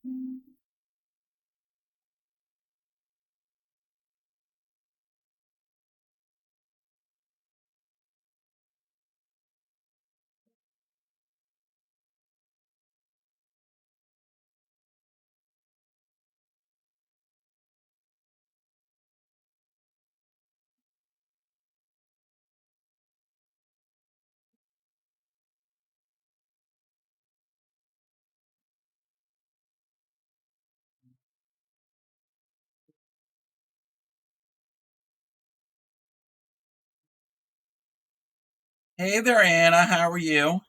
Hey there, Anna. How are you?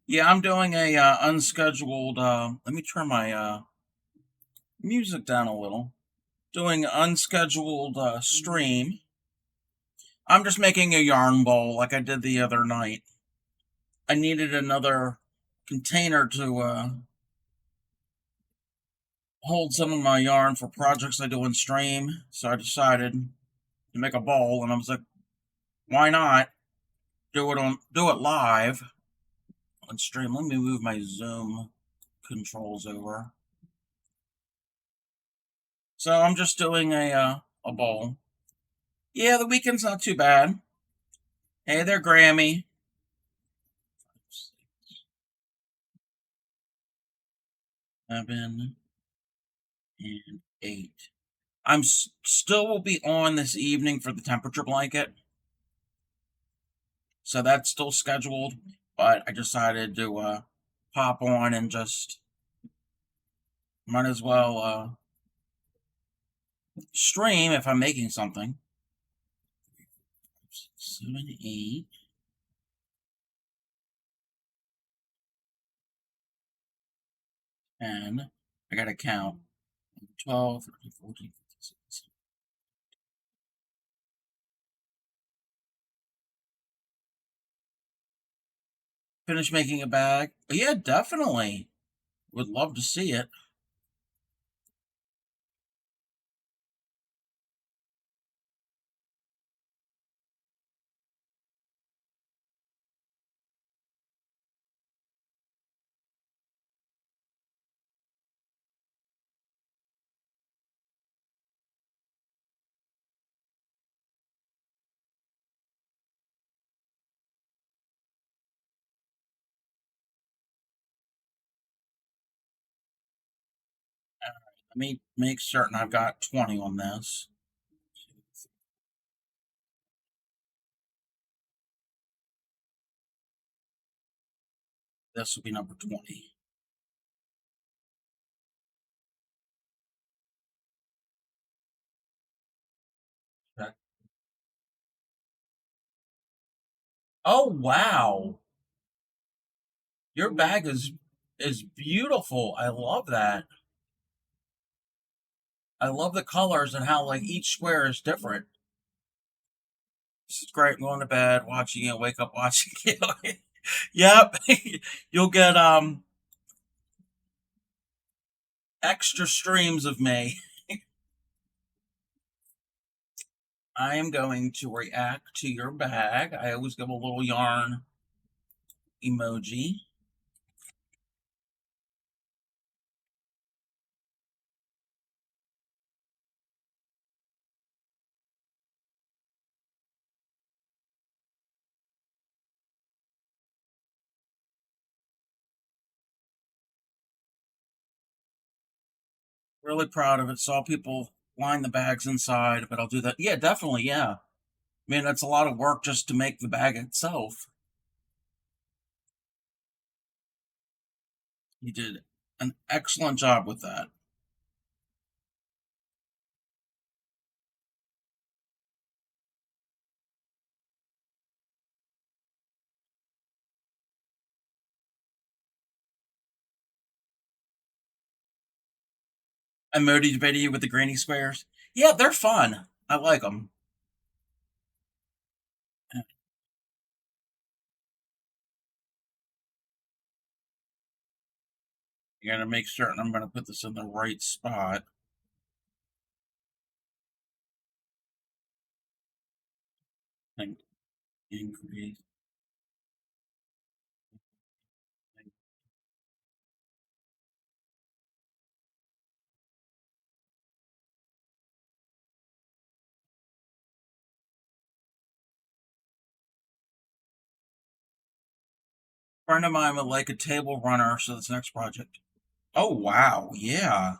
Yeah, I'm doing a unscheduled. Let me turn my music down a little. Doing an unscheduled stream. I'm just making a yarn bowl like I did the other night. I needed another container to hold some of my yarn for projects I do in stream, so I decided to make a bowl, and I was like, why not do it live on stream? Let me move my Zoom controls over. So I'm just doing a bowl. Yeah, the weekend's not too bad. Hey there, Grammy. 7 and 8. Still will be on this evening for the temperature blanket, so that's still scheduled. But I decided to pop on and just might as well stream if I'm making something. 7, 8, and I gotta count 12, 13, 14, 15, 16. Finish making a bag. Yeah, definitely. Would love to see it. Let me make certain I've got 20 on this. This will be number 20. Okay. Oh wow. Your bag is beautiful. I love that. I love the colors and how like each square is different. This is great. Going to bed, watching it, wake up watching it. Yep. You'll get extra streams of me. I am going to react to your bag. I always give a little yarn emoji. Really proud of it. Saw people line the bags inside, but I'll do that. Yeah, definitely. Yeah. I mean, it's a lot of work just to make the bag itself. You did an excellent job with that. Emoji video with the granny squares. Yeah, they're fun. I like them. You gotta make certain I'm gonna put this in the right spot. And increase. friend of mine would like a table runner, so this next project. Oh wow, yeah.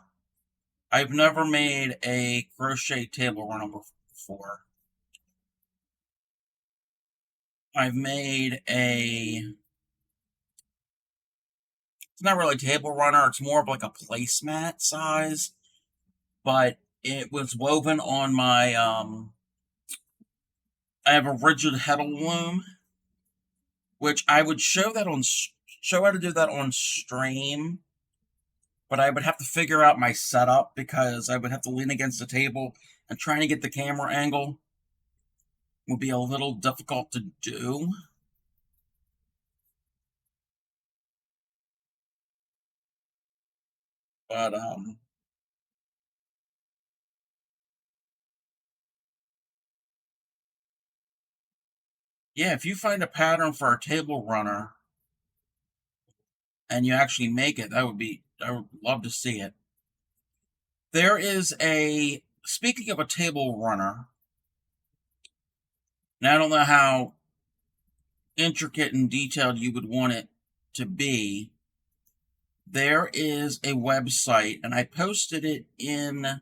I've never made a crochet table runner before. I've made a. It's not really a table runner. It's more of like a placemat size, but it was woven on my. I have a rigid heddle loom, which I would show how to do that on stream, but I would have to figure out my setup because I would have to lean against the table and trying to get the camera angle would be a little difficult to do. But yeah, if you find a pattern for a table runner and you actually make it, I would love to see it. There is a speaking of a table runner. Now I don't know how intricate and detailed you would want it to be. There is a website, and I posted it in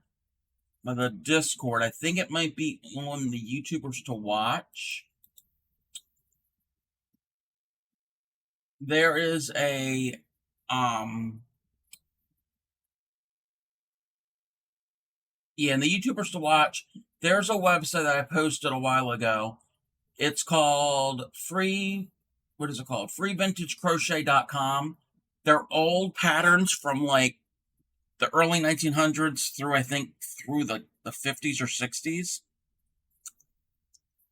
the Discord. I think it might be on the YouTubers to watch. There is a yeah, in the YouTubers to watch, there's a website that I posted a while ago. It's called what is it called? freevintagecrochet.com. They're old patterns from like the early 1900s through I think through the 50s or 60s.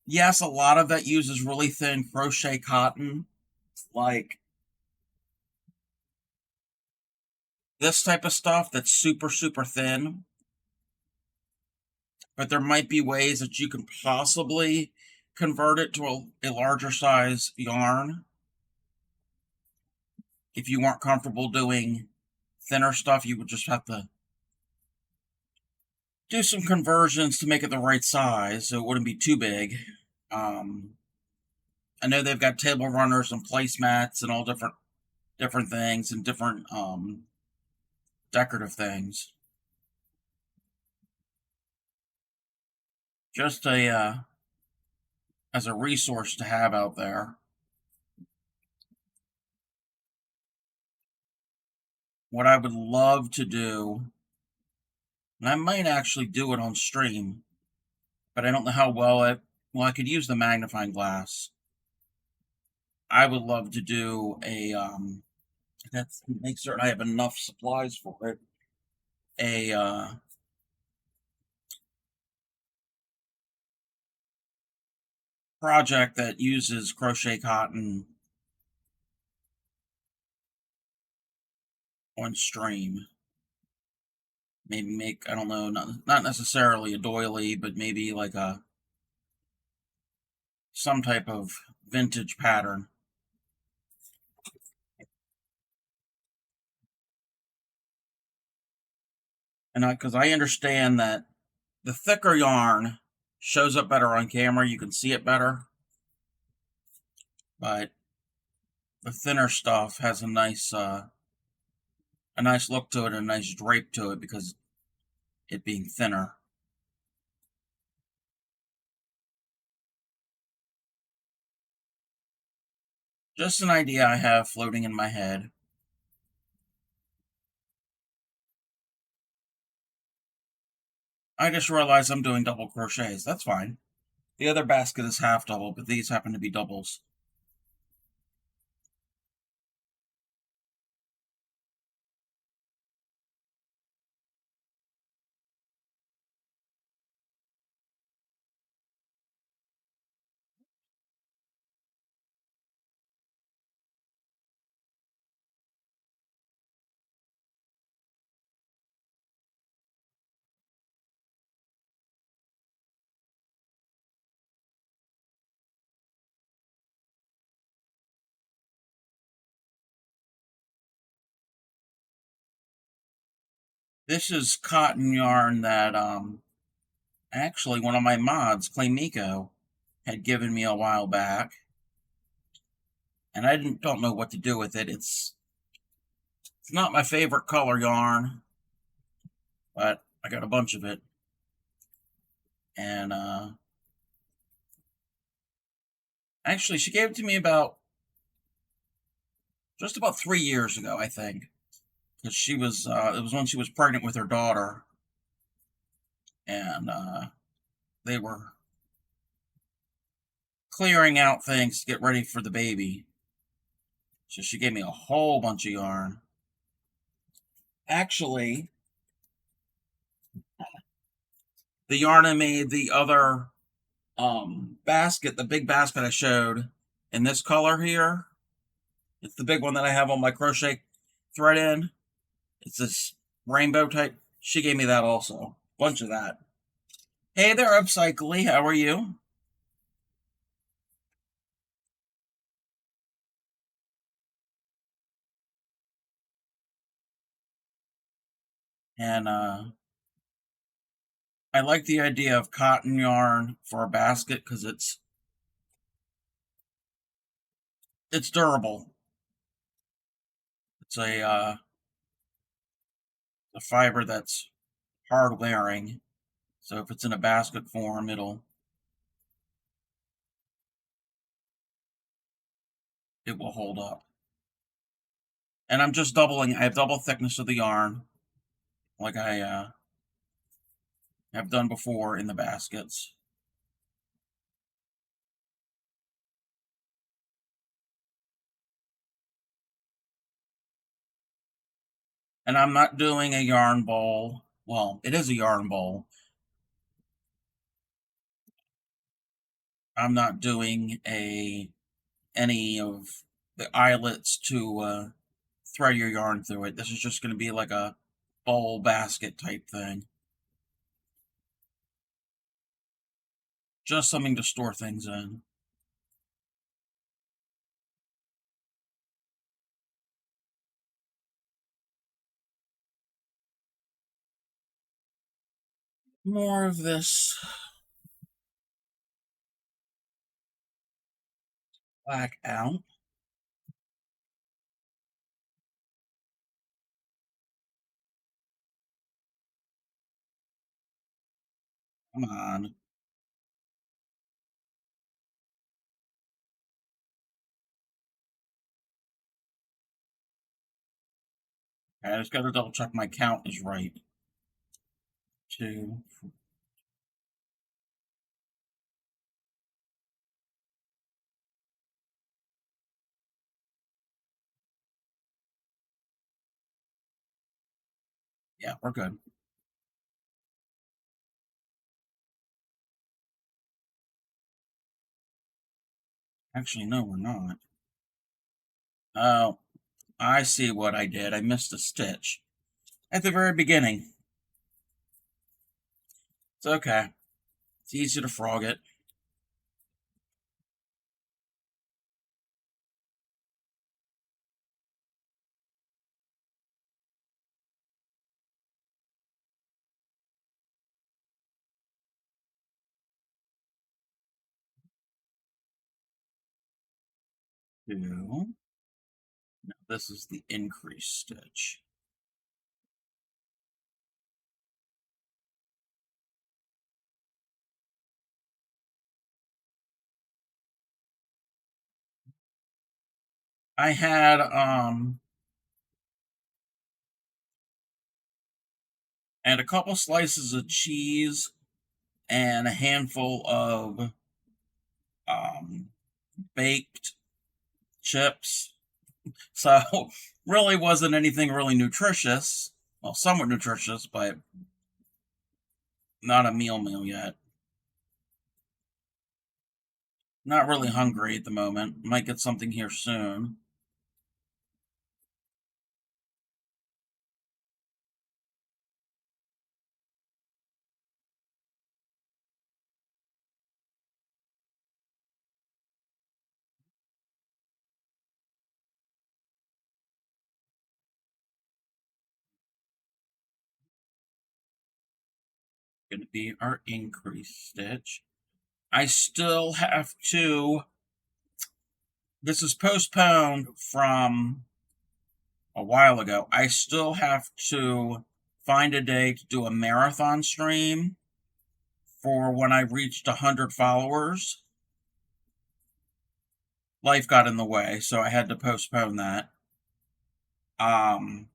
Yes, a lot of that uses really thin crochet cotton, like this type of stuff that's super, super thin. But there might be ways that you can possibly convert it to a larger size yarn. If you weren't comfortable doing thinner stuff, you would just have to do some conversions to make it the right size so it wouldn't be too big. I know they've got table runners and placemats and all different things and different decorative things. Just a as a resource to have out there. What I would love to do, and I might actually do it on stream, but I don't know how well I could use the magnifying glass. I would love to do a that's make certain I have enough supplies for it. A project that uses crochet cotton on stream. Maybe make, I don't know, not necessarily a doily, but maybe like a some type of vintage pattern. And because I understand that the thicker yarn shows up better on camera, you can see it better, but the thinner stuff has a nice look to it and a nice drape to it because it being thinner. Just an idea I have floating in my head. I just realized I'm doing double crochets. That's fine. The other basket is half double, but these happen to be doubles. This is cotton yarn that actually one of my mods, Clay Miko, had given me a while back. and I don't know what to do with it. It's not my favorite color yarn, but I got a bunch of it, and actually, she gave it to me about just about 3 years ago, I think, because she was it was when she was pregnant with her daughter, and they were clearing out things to get ready for the baby. So she gave me a whole bunch of yarn. Actually, the yarn I made the other basket, the big basket I showed in this color here, it's the big one that I have on my crochet thread in. It's this rainbow type. She gave me that also. Bunch of that. Hey there, Upcycly. How are you? And I like the idea of cotton yarn for a basket because it's durable. It's a fiber that's hard wearing. So if it's in a basket form, it will hold up. And I'm just doubling. I have double thickness of the yarn, like I have done before in the baskets. And I'm not doing a yarn bowl. Well, it is a yarn bowl. I'm not doing a any of the eyelets to thread your yarn through it. This is just going to be like a bowl basket type thing. Just something to store things in. More of this black out. Come on. I just got to double check my count is right. Two. Yeah, we're good. Actually, no, we're not. Oh, I see what I did. I missed a stitch at the very beginning. It's okay. It's easy to frog it. Two. Now this is the increase stitch. I had and a couple slices of cheese and a handful of um baked chips. So really wasn't anything really nutritious. Well, somewhat nutritious, but not a meal yet. Not really hungry at the moment. Might get something here soon. Gonna be our increase stitch. I still have to This is postponed from a while ago. I still have to find a day to do a marathon stream for when I reached 100 followers. Life got in the way, so I had to postpone that. Um,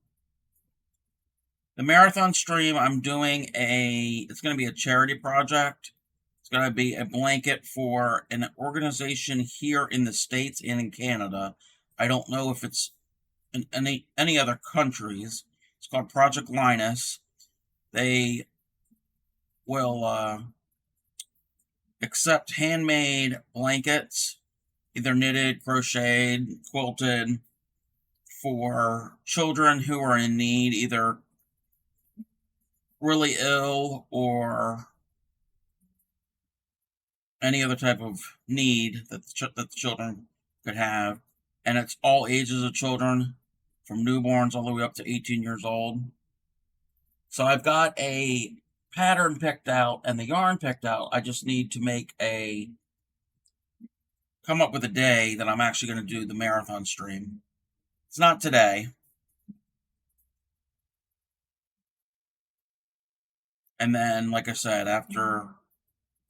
the marathon stream, I'm doing it's going to be a charity project. It's going to be a blanket for an organization here in the States and in Canada. I don't know if it's in any other countries. It's called Project Linus. They will accept handmade blankets, either knitted, crocheted, quilted, for children who are in need, either really ill or any other type of need that the children could have. And it's all ages of children, from newborns all the way up to 18 years old. So I've got a pattern picked out and the yarn picked out. I just need to come up with a day that I'm actually going to do the marathon stream. It's not today. And then, like I said, after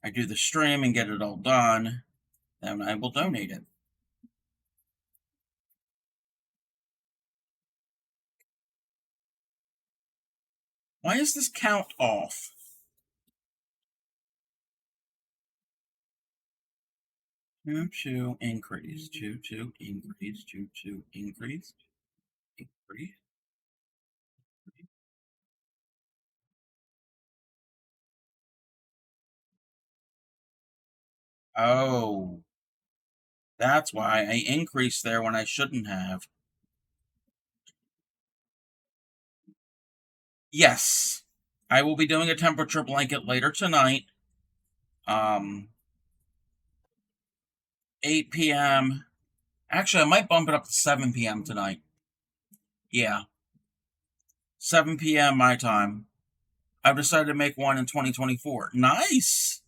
I do the stream and get it all done, then I will donate it. Why is this count off? Two increase, two increase, two increase, increase. Oh, that's why I increased there when I shouldn't have. Yes, I will be doing a temperature blanket later tonight. 8 p.m. Actually, I might bump it up to 7 p.m. tonight. Yeah, 7 p.m. my time. I've decided to make one in 2024. Nice.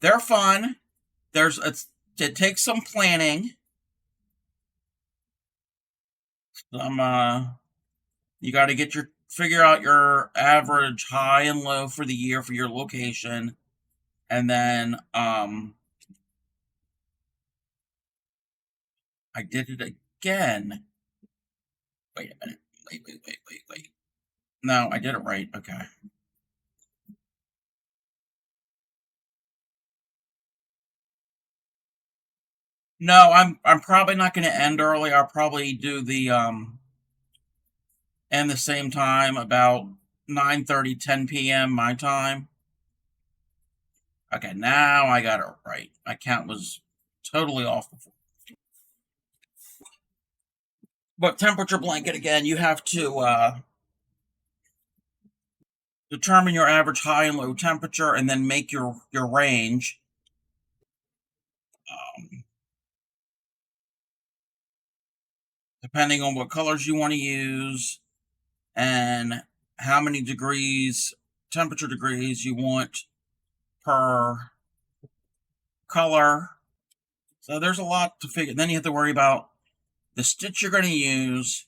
They're fun. It takes some planning. You got to figure out your average high and low for the year for your location, and then I did it again. Wait a minute. Wait. No, I did it right. Okay. No, I'm probably not going to end early. I'll probably do the end the same time, about 9:30, 10 p.m. my time. Okay, now I got it right. My count was totally off before. But temperature blanket again, you have to determine your average high and low temperature, and then make your range. Um, Depending on what colors you want to use and how many temperature degrees you want per color. So there's a lot to figure. Then you have to worry about the stitch you're going to use,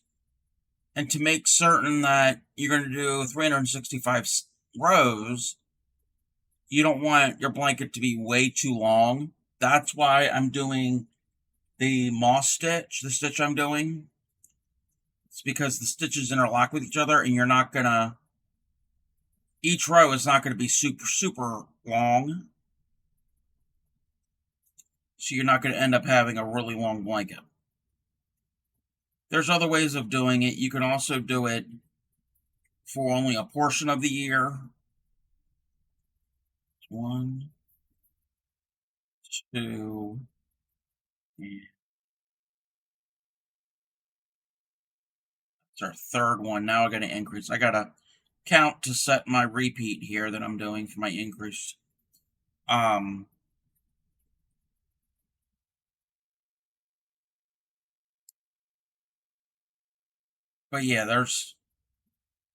and to make certain that you're going to do 365 rows, you don't want your blanket to be way too long. That's why I'm doing the moss stitch, the stitch I'm doing. It's because the stitches interlock with each other, and each row is not going to be super long. So you're not going to end up having a really long blanket. There's other ways of doing it. You can also do it for only a portion of the year. 1, 2, it's our third one. Now I got to increase. I got to count to set my repeat here that I'm doing for my increase. But yeah, there's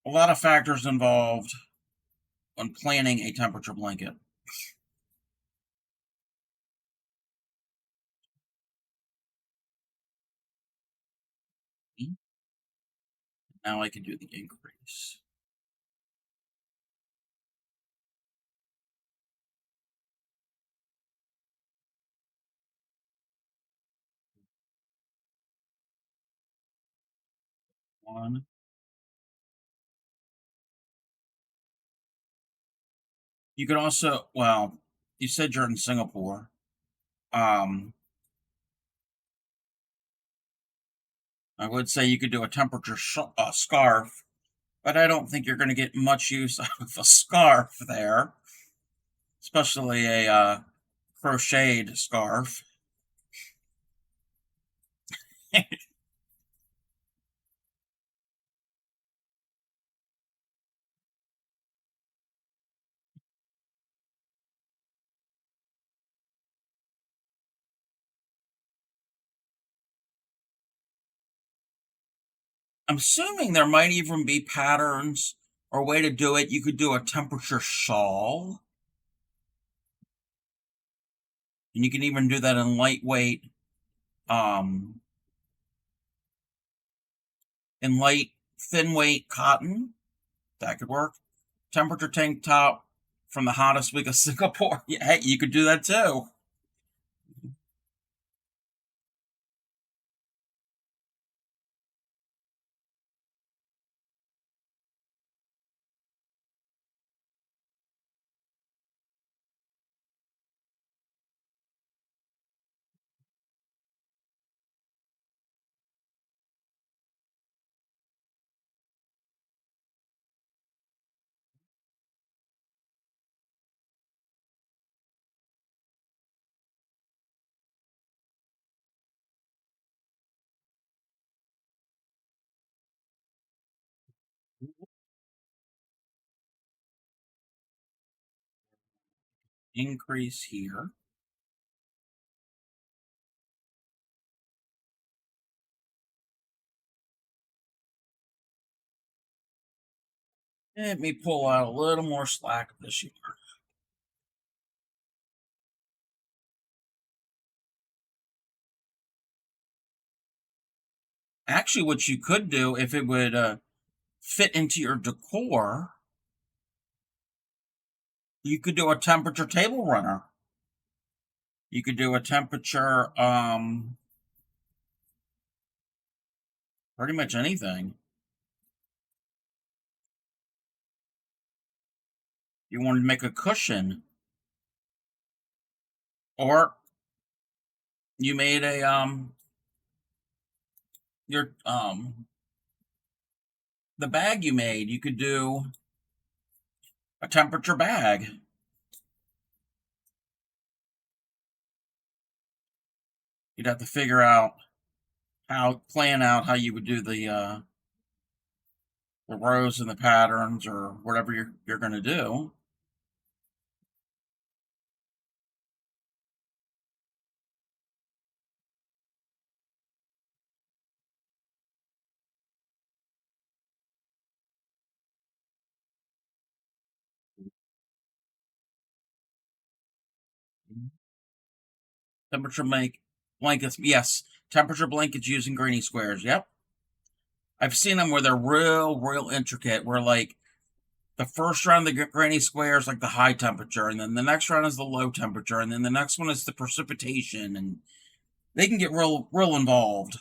a lot of factors involved when planning a temperature blanket. Now I can do the increase. One. You could also, well, you said you're in Singapore. Um, I would say you could do a temperature scarf, but I don't think you're going to get much use out of a scarf there, especially a crocheted scarf. I'm assuming there might even be patterns or a way to do it. You could do a temperature shawl, and you can even do that in lightweight, um, in light, thin weight cotton. That could work. Temperature tank top from the hottest week of Singapore. Yeah, hey, you could do that too. Increase here. Let me pull out a little more slack this year. Actually, what you could do if it would fit into your decor, you could do a temperature table runner. You could do a temperature, pretty much anything. You wanted to make a cushion, or you made a your the bag you made. You could do a temperature bag. You'd have to figure out plan out how you would do the rows and the patterns or whatever you're going to do. Temperature make blankets. Yes, temperature blankets using granny squares. Yep, I've seen them where they're real intricate. Where like the first round of the granny square is like the high temperature, and then the next round is the low temperature, and then the next one is the precipitation, and they can get real involved.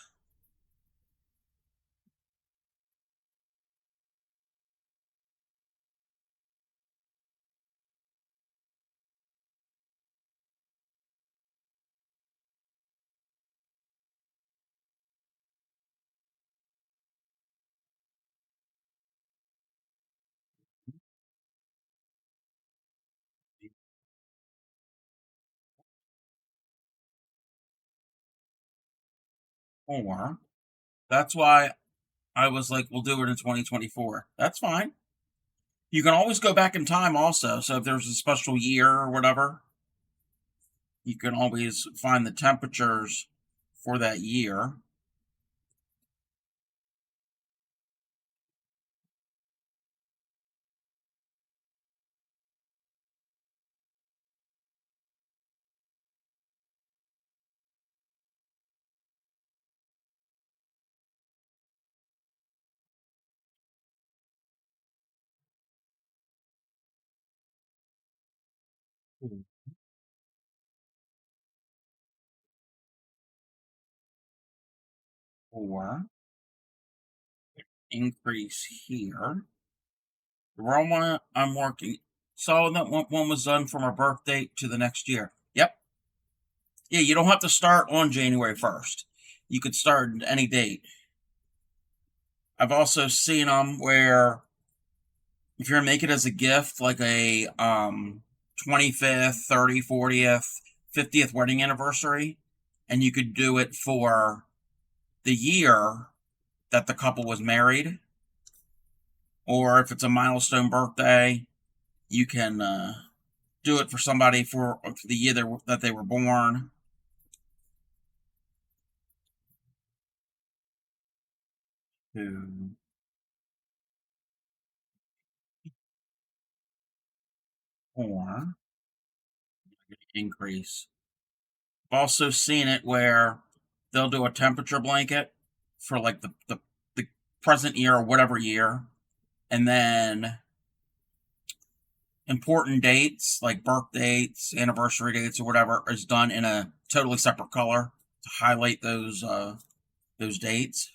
Or that's why I was like, we'll do it in 2024. That's fine. You can always go back in time also. So if there's a special year or whatever, you can always find the temperatures for that year. Hmm. Or increase here. The wrong one I'm working. So that one was done from our birth date to the next year. Yep. Yeah, you don't have to start on January 1st. You could start at any date. I've also seen them where if you're gonna make it as a gift, like a 25th, 30th, 40th, 50th wedding anniversary, and you could do it for the year that the couple was married, or if it's a milestone birthday, you can do it for somebody for the year that they were born. To or increase. I've also seen it where they'll do a temperature blanket for like the present year or whatever year, and then important dates like birth dates, anniversary dates, or whatever is done in a totally separate color to highlight those dates.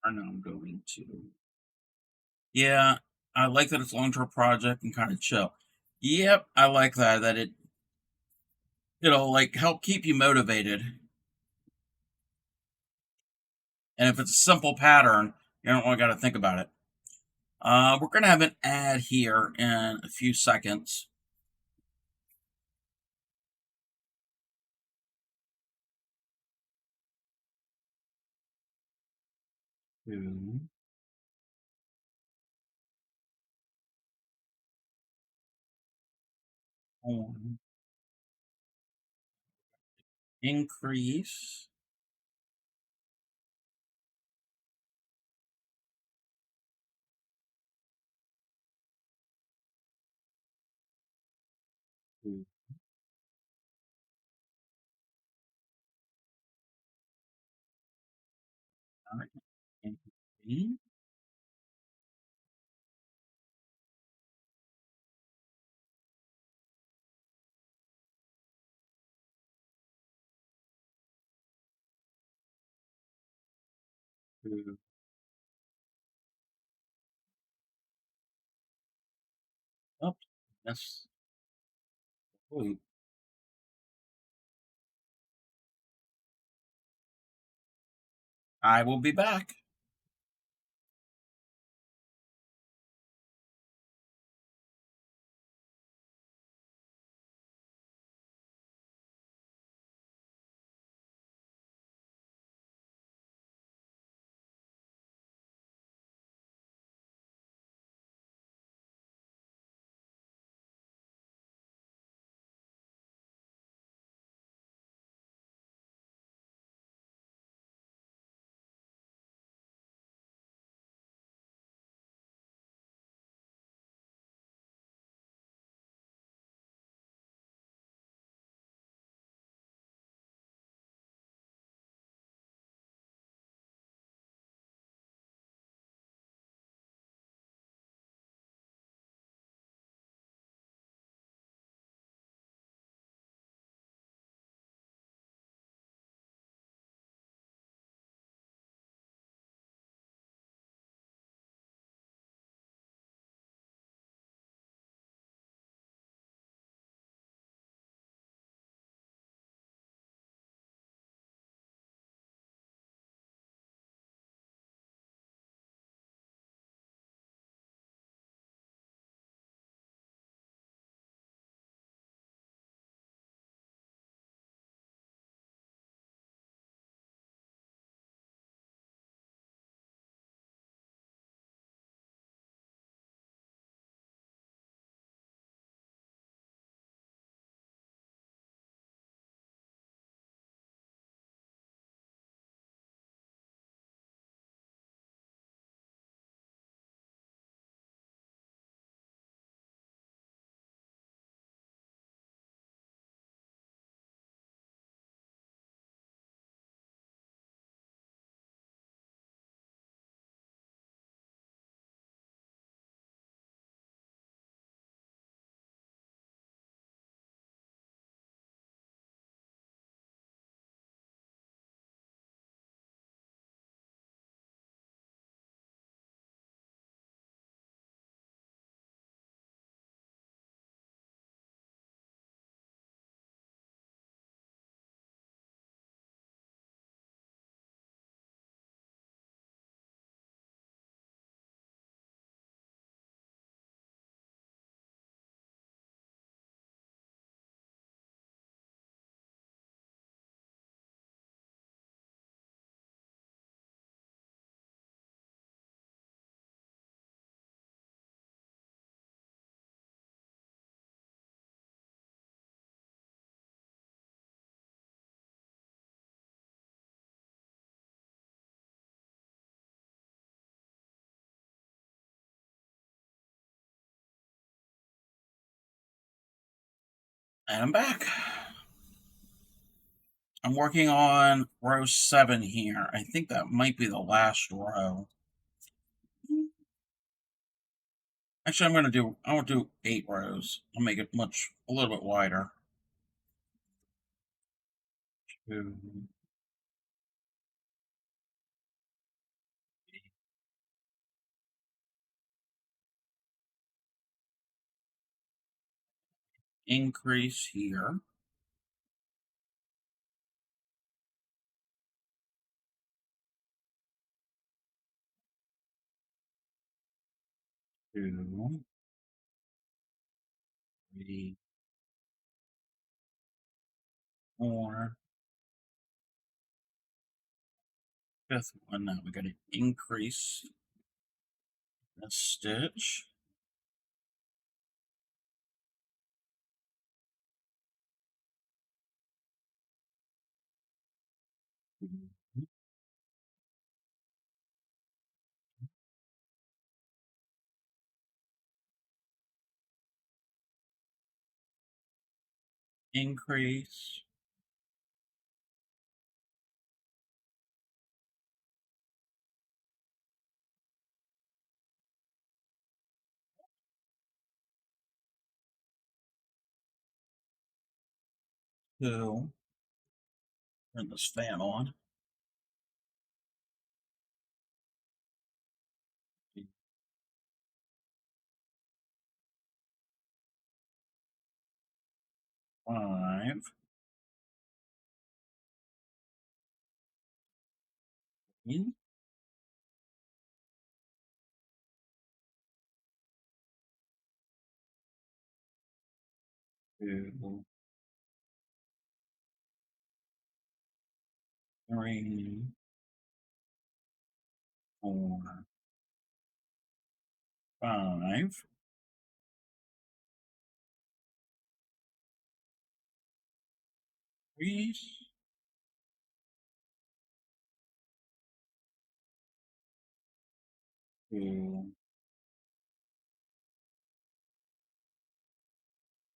I know I'm going to. Yeah, I like that it's long term project and kind of chill. Yep, I like that it'll like help keep you motivated. And if it's a simple pattern, you don't really got to think about it. We're gonna have an ad here in a few seconds. To on increase. To increase. To up. That's wait. I will be back. And I'm back. I'm working on row 7 here. I think that might be the last row. Actually, I want to do 8 rows. I'll make it a little bit wider. 2, increase here. 2, 3, 4. Fifth one. Now we got to increase a stitch. 2, increase. 2. Turn this fan on. 5. 2, 3, 4, 5. Increase. 2,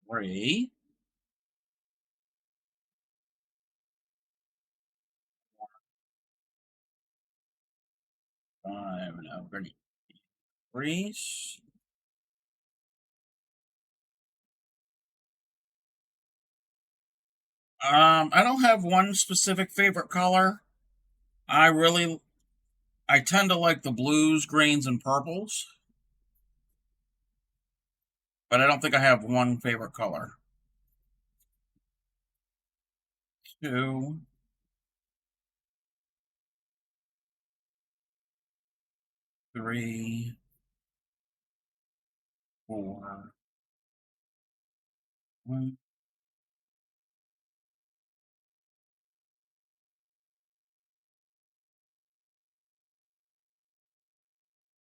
3. 5. Now we're going to increase. I don't have one specific favorite color. I tend to like the blues, greens, and purples, but I don't think I have one favorite color. 2, 3, 4, 1.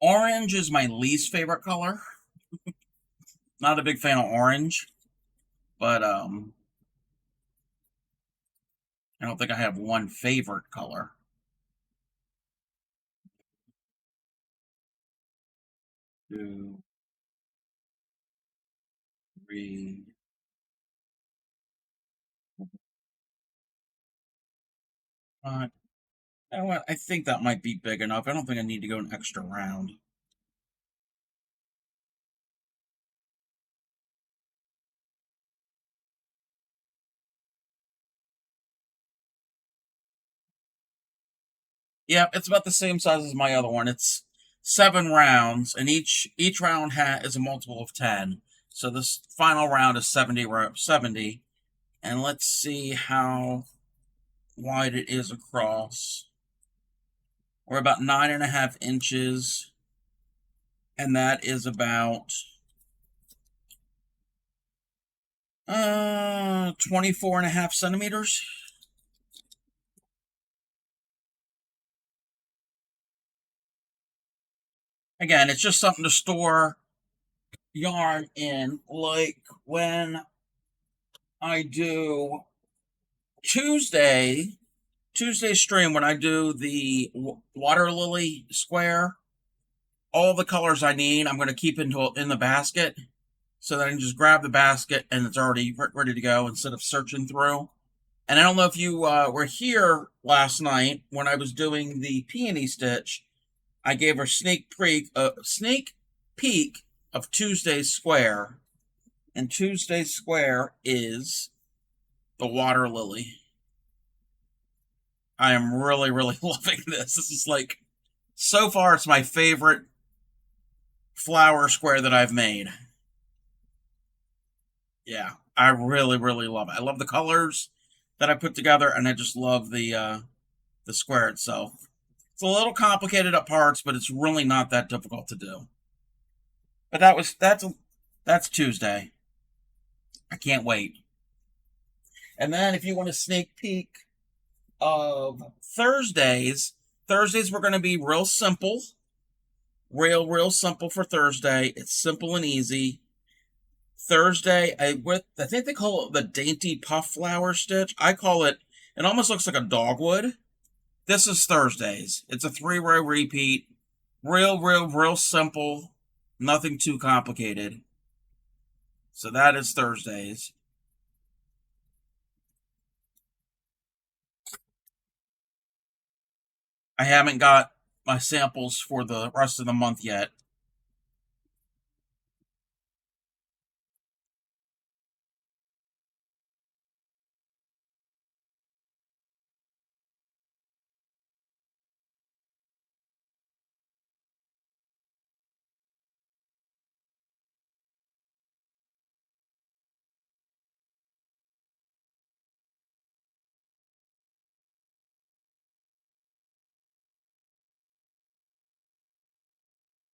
Orange is my least favorite color. Not a big fan of orange, but I don't think I have one favorite color. 2, 3, 5. You know what? I think that might be big enough. I don't think I need to go an extra round. Yeah, it's about the same size as my other one. It's 7 rounds, and each round is a multiple of 10. So this final round is 70. And let's see how wide it is across. We're about 9.5 inches, and that is about 24.5 centimeters. Again, it's just something to store yarn in, like when I do Tuesday stream, when I do the water lily square, all the colors I need I'm going to keep in the basket, so that I can just grab the basket and it's already ready to go instead of searching through. And I don't know if you were here last night when I was doing the peony stitch. I gave her sneak peek of Tuesday's square, and Tuesday's square is the water lily. I am really, really loving this. This is like, so far, it's my favorite flower square that I've made. Yeah, I really, really love it. I love the colors that I put together, and I just love the square itself. It's a little complicated at parts, but it's really not that difficult to do. But that's Tuesday. I can't wait. And then if you want a sneak peek of Thursdays we're going to be real simple, real simple for Thursday. It's simple and easy. Thursday, I think they call it the dainty puff flower stitch. I call it. It almost looks like a dogwood. This is Thursdays. It's a 3-row repeat. Real simple. Nothing too complicated. So that is Thursdays. I haven't got my samples for the rest of the month yet.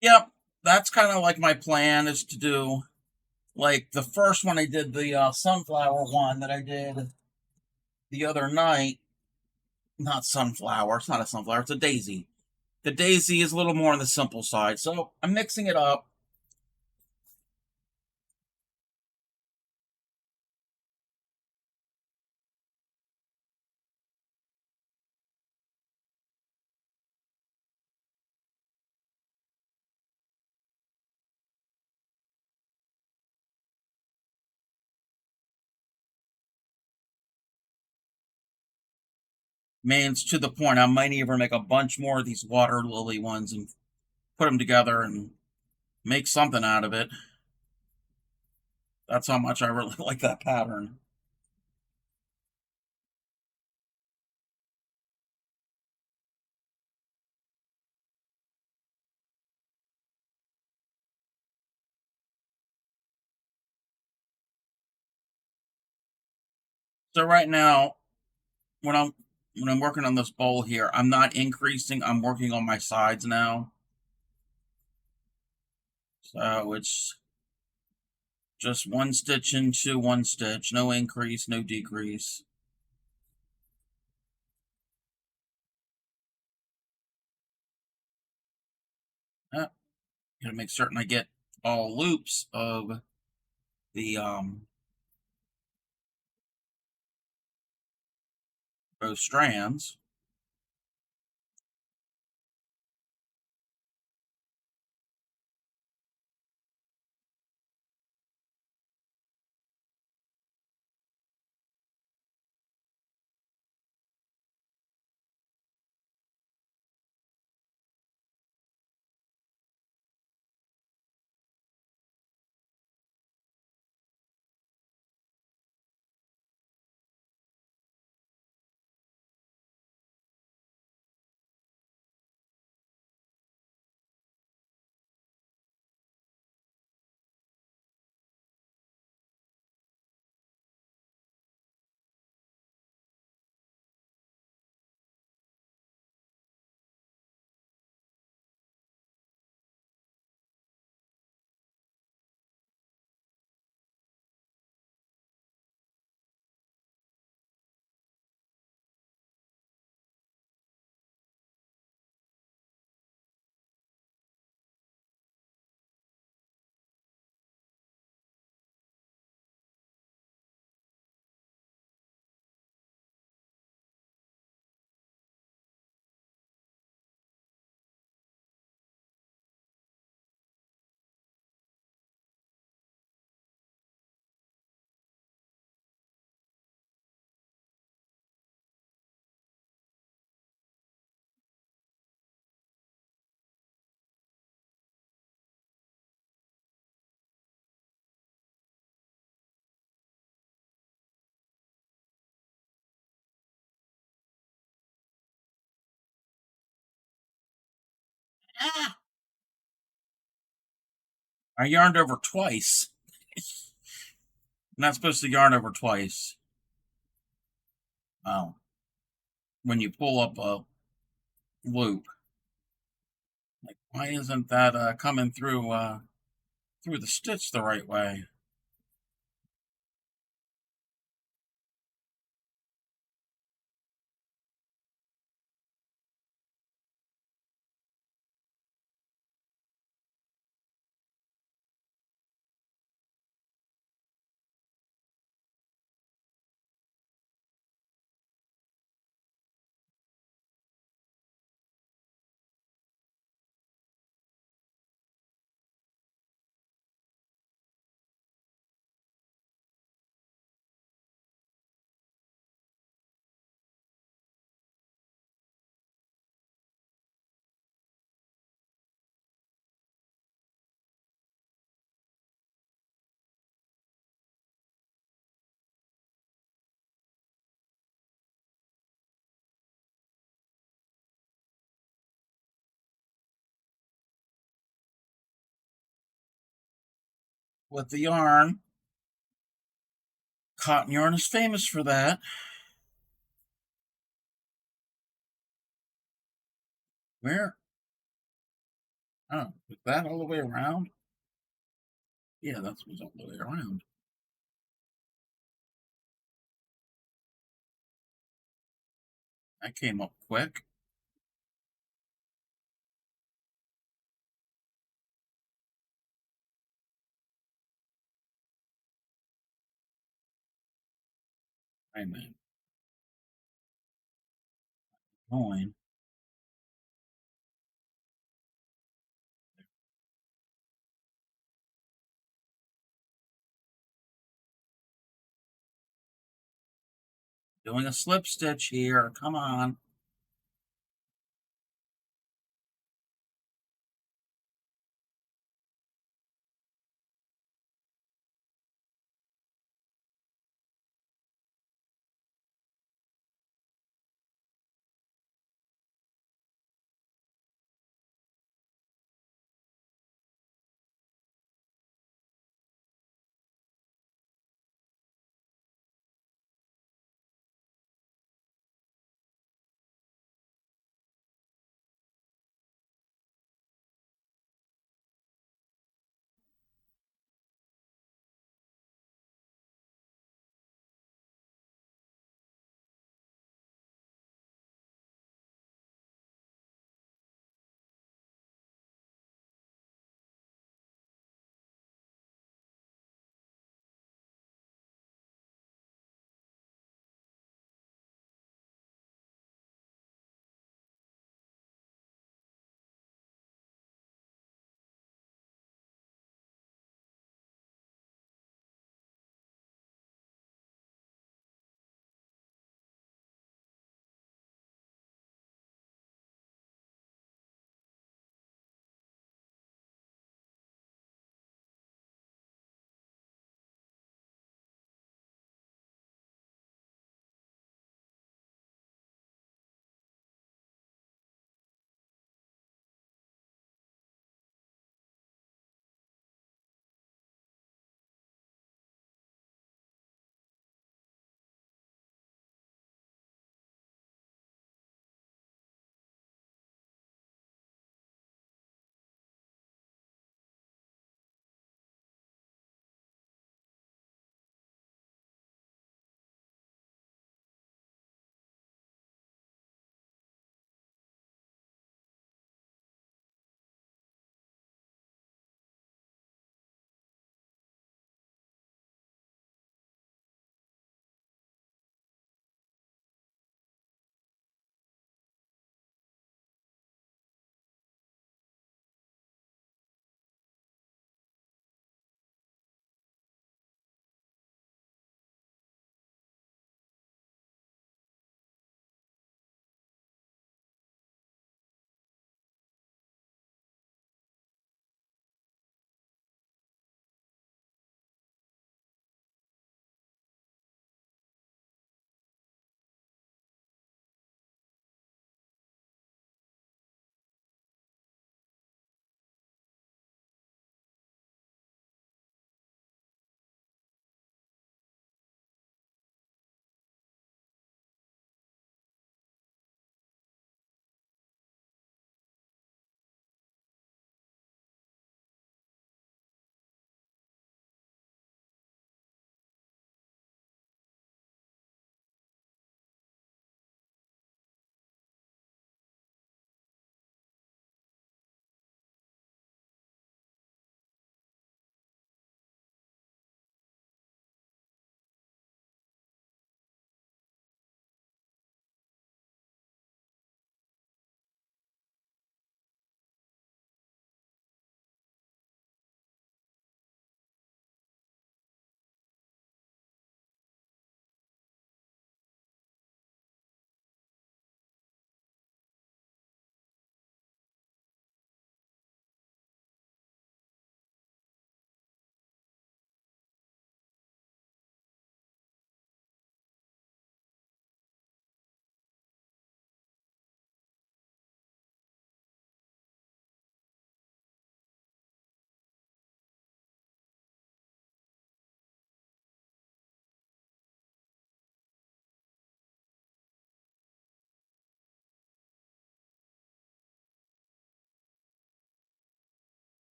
Yep, that's kind of like my plan is to do like the first one I did the sunflower one that I did the other night. Not sunflower. It's not a sunflower. It's a daisy. The daisy is a little more on the simple side, so I'm mixing it up. Man, it's to the point I might even make a bunch more of these water lily ones and put them together and make something out of it. That's how much I really like that pattern. So right now, when I'm when I'm working on this bowl here, I'm not increasing. I'm working on my sides now. So it's just one stitch into one stitch, no increase, no decrease. Gotta make certain I get all loops of the both strands. Ah! I yarned over twice. Not supposed to yarn over twice. Oh, when you pull up a loop, like why isn't that coming through the stitch the right way? With the yarn, cotton yarn is famous for that. Where? Oh, is that all the way around? Yeah, that's what's all the way around. I came up quick. I mean, going. Doing a slip stitch here. Come on.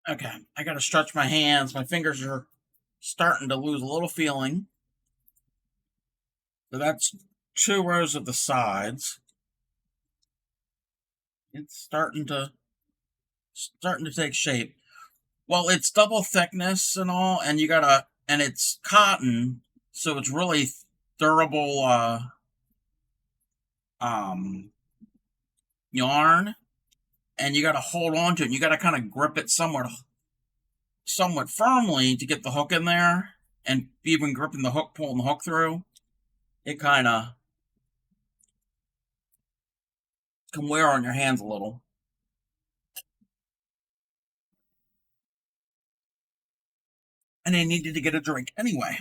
Okay, I gotta stretch my hands. My fingers are starting to lose a little feeling. So that's 2 rows of the sides. It's starting to take shape. Well, it's double thickness and all, and and it's cotton, so it's really durable um yarn, and you gotta hold on to it. You gotta kind of grip it somewhat firmly to get the hook in there, and even gripping the hook, pulling the hook through, it kind of can wear on your hands a little. And I needed to get a drink anyway.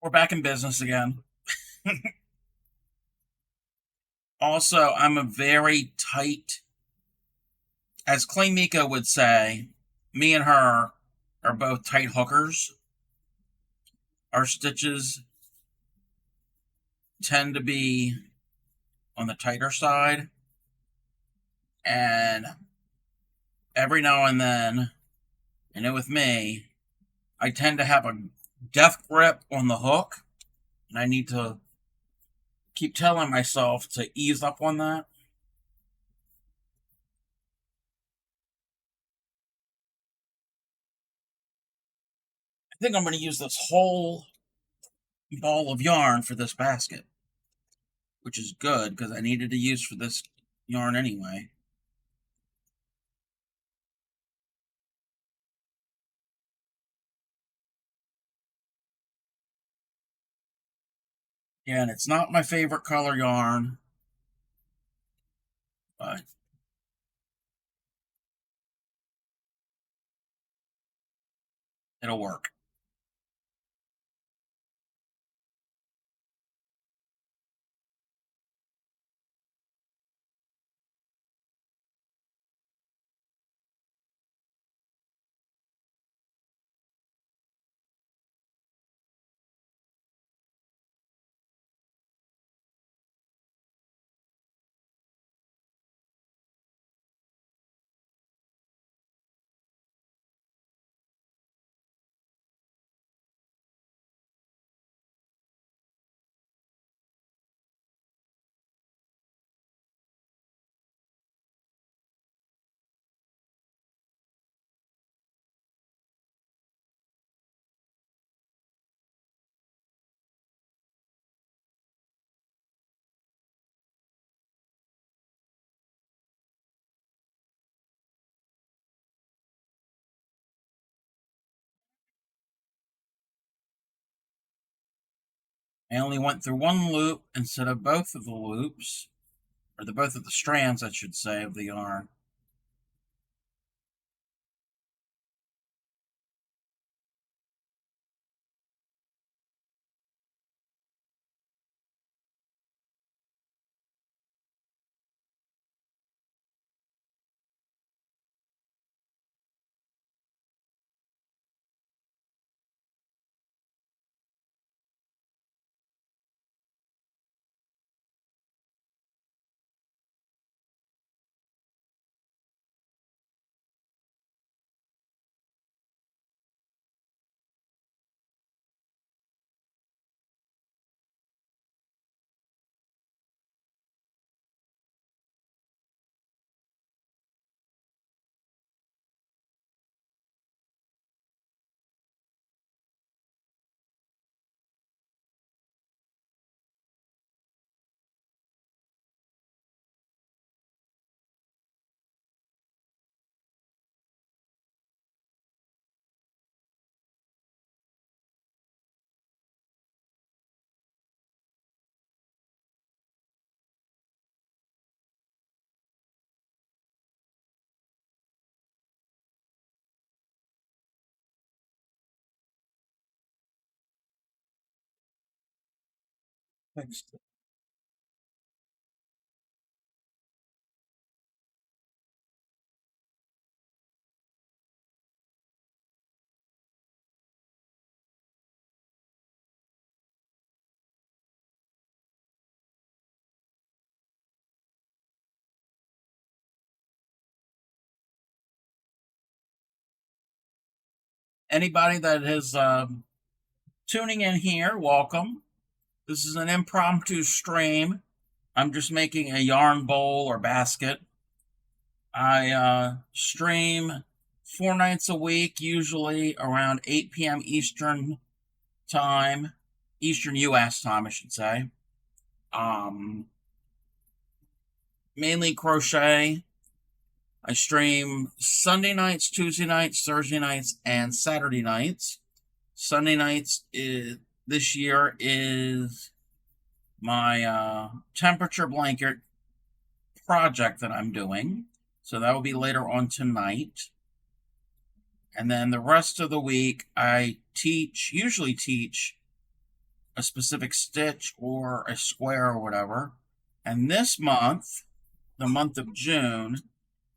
We're back in business again. Also, I'm a very tight, as Clay Miko would say, me and her are both tight hookers. Our stitches tend to be on the tighter side, and every now and then, I know with me, I tend to have a death grip on the hook, and I need to keep telling myself to ease up on that. I think I'm going to use this whole ball of yarn for this basket, which is good because I needed to use for this yarn anyway. Yeah, and it's not my favorite color yarn, but it'll work. I only went through one loop instead of both of the loops, or the both of the strands, I should say, of the yarn. Fixed. Anybody that is tuning in here, welcome. This is an impromptu stream. I'm just making a yarn bowl or basket. I stream 4 nights a week, usually around 8 p.m. Eastern time, Eastern U.S. time, I should say. Mainly crochet. I stream Sunday nights, Tuesday nights, Thursday nights, and Saturday nights. Sunday nights this year is my temperature blanket project that I'm doing. So that will be later on tonight. And then the rest of the week, I usually teach a specific stitch or a square or whatever. And this month, the month of June,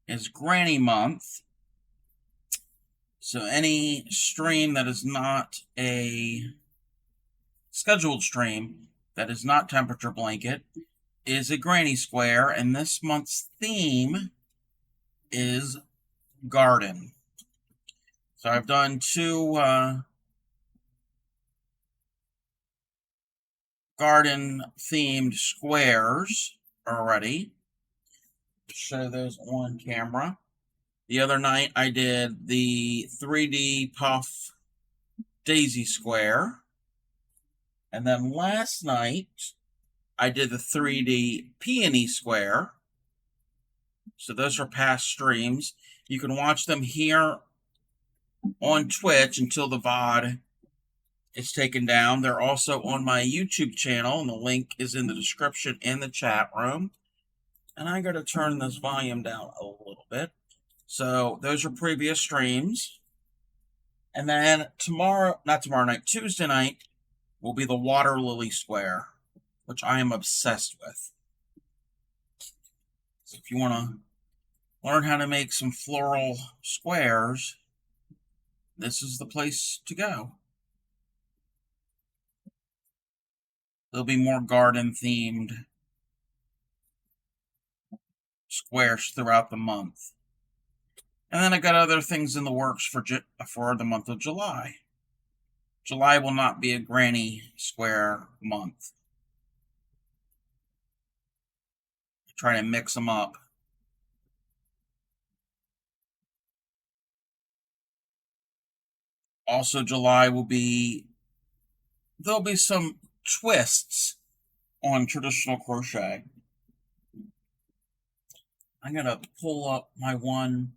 is Granny Month. So any stream that is not a scheduled stream that is not temperature blanket is a granny square, and this month's theme is garden. So I've done two garden themed squares already. Show those on camera. The other night I did the 3D puff daisy square. And then last night I did the 3D peony square. So those are past streams. You can watch them here on Twitch until the VOD is taken down. They're also on my YouTube channel, and the link is in the description in the chat room. And I got to turn this volume down a little bit. So those are previous streams. And then Tuesday night will be the water lily square, which I am obsessed with. So if you want to learn how to make some floral squares, this is the place to go. There'll be more garden themed squares throughout the month. And then I got other things in the works for the month of July. July will not be a granny square month. Try to mix them up. Also, there'll be some twists on traditional crochet. I'm going to pull up my one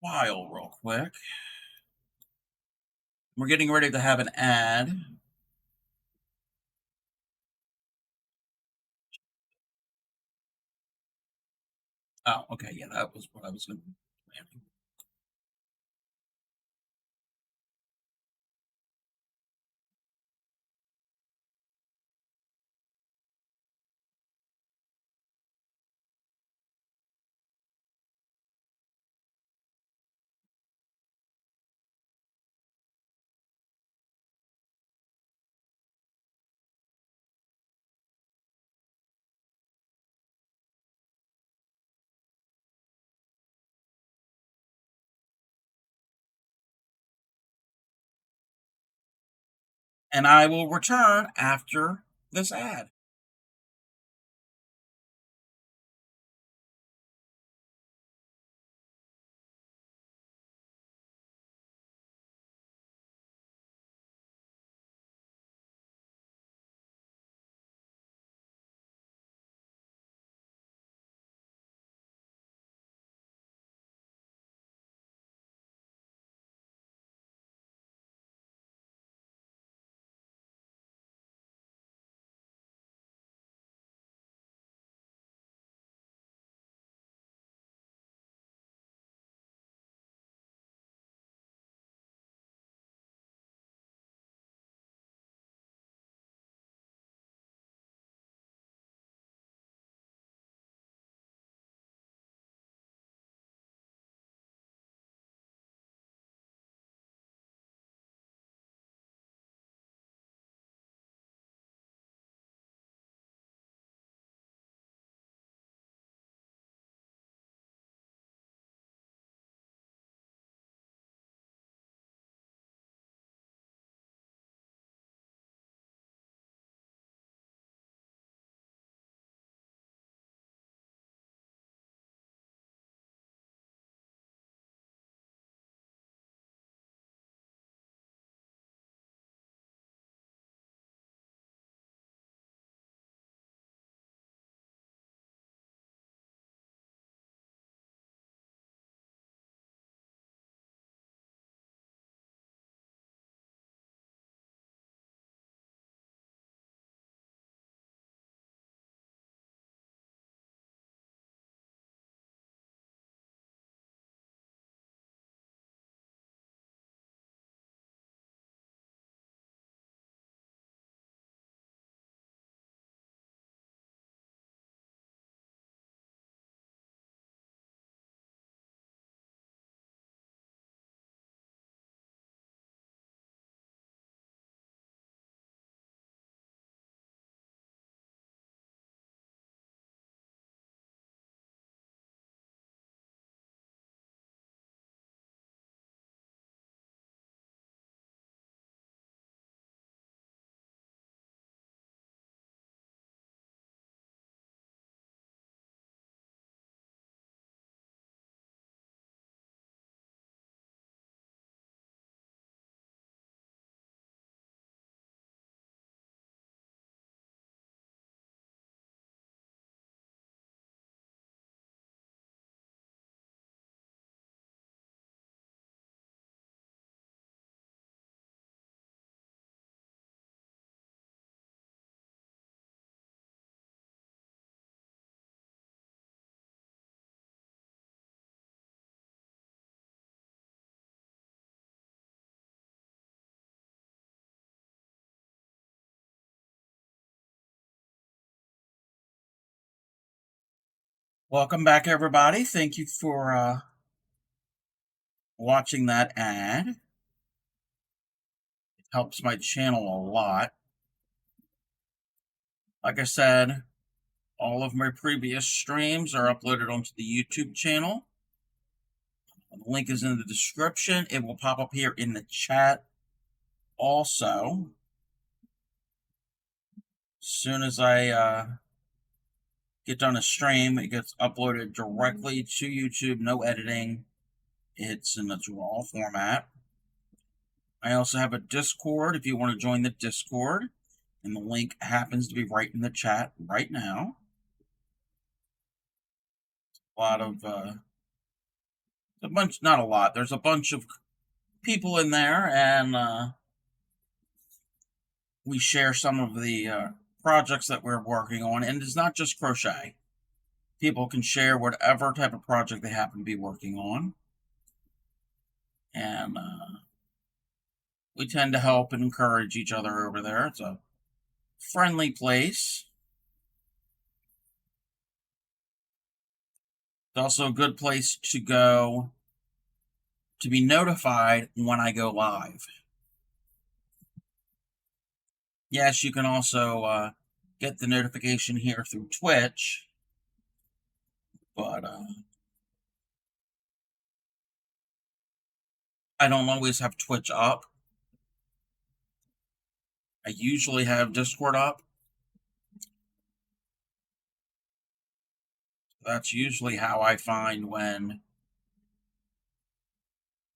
file real quick. We're getting ready to have an ad. Oh, okay, yeah, that was what I was going to do. And I will return after this ad. Welcome back, everybody. Thank you for watching that ad. It helps my channel a lot. Like I said, all of my previous streams are uploaded onto the YouTube channel. The link is in the description. It will pop up here in the chat. Also, as soon as I get done a stream, it gets uploaded directly to YouTube, no editing. It's in its raw format. I also have a Discord if you want to join the Discord, and the link happens to be right in the chat right now. A lot of, not a lot, there's a bunch of people in there, and we share some of the projects that we're working on, and it's not just crochet. People can share whatever type of project they happen to be working on, and we tend to help and encourage each other over there. It's a friendly place. It's also a good place to go to be notified when I go live. Yes, you can also get the notification here through Twitch, but I don't always have Twitch up. I usually have Discord up. That's usually how I find when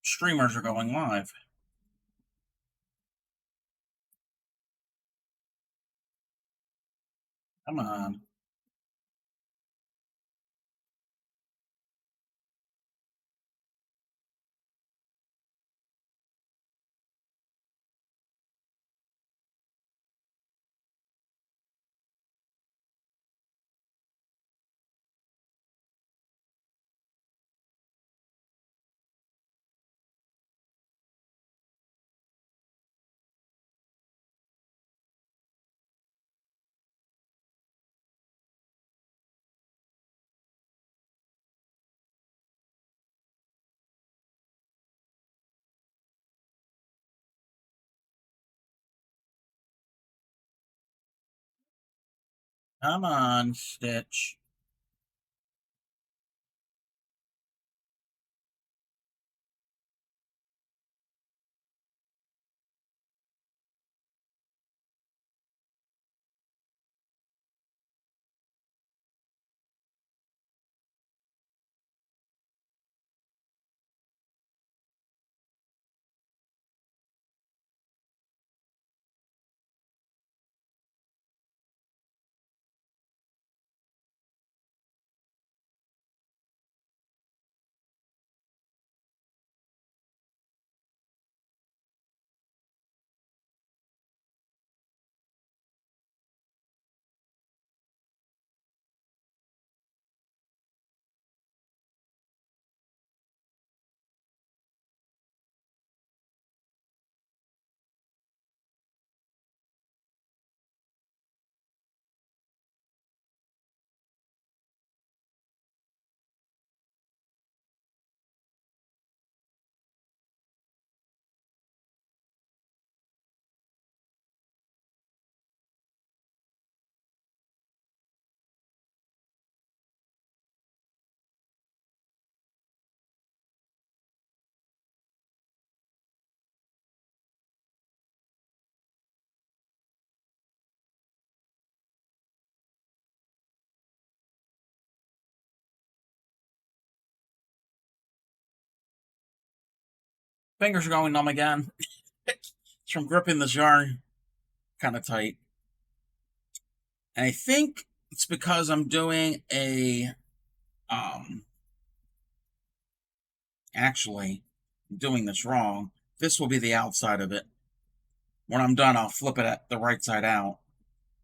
streamers are going live. Come on. Come on, Stitch. Fingers are going numb again. It's from gripping this yarn kind of tight. And I think it's because I'm doing actually, I'm doing this wrong. This will be the outside of it. When I'm done, I'll flip it at the right side out.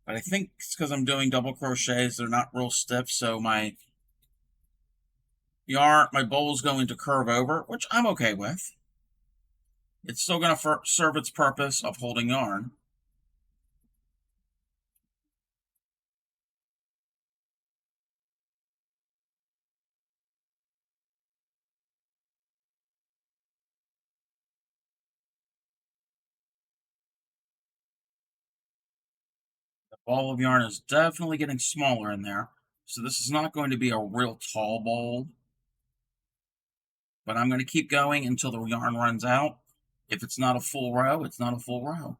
But I think it's because I'm doing double crochets. They're not real stiff, so my bowl's going to curve over, which I'm okay with. It's still going to serve its purpose of holding yarn. Ball of yarn is definitely getting smaller in there. So this is not going to be a real tall bowl, but I'm going to keep going until the yarn runs out. If it's not a full row, it's not a full row.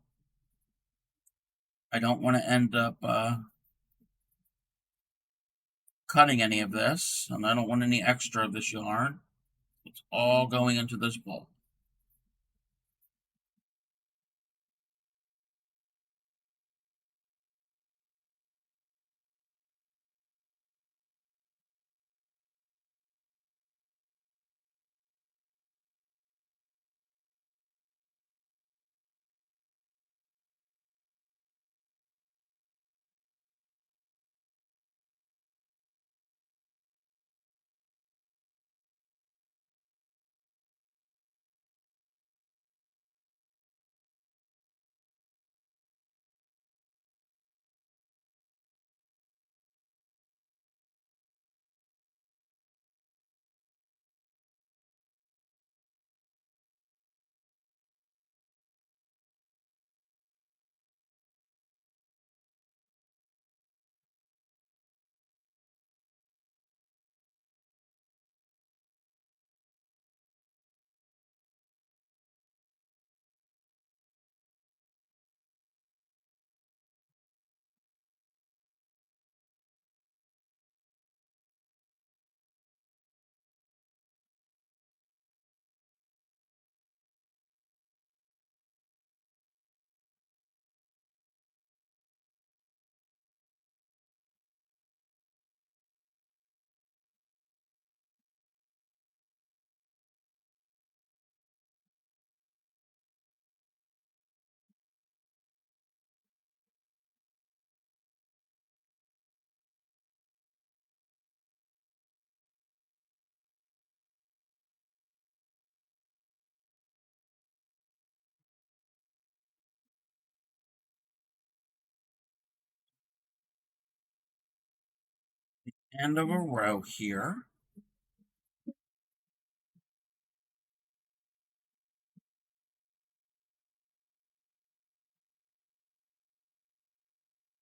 I don't want to end up cutting any of this, and I don't want any extra of this yarn. It's all going into this bowl. End of a row here.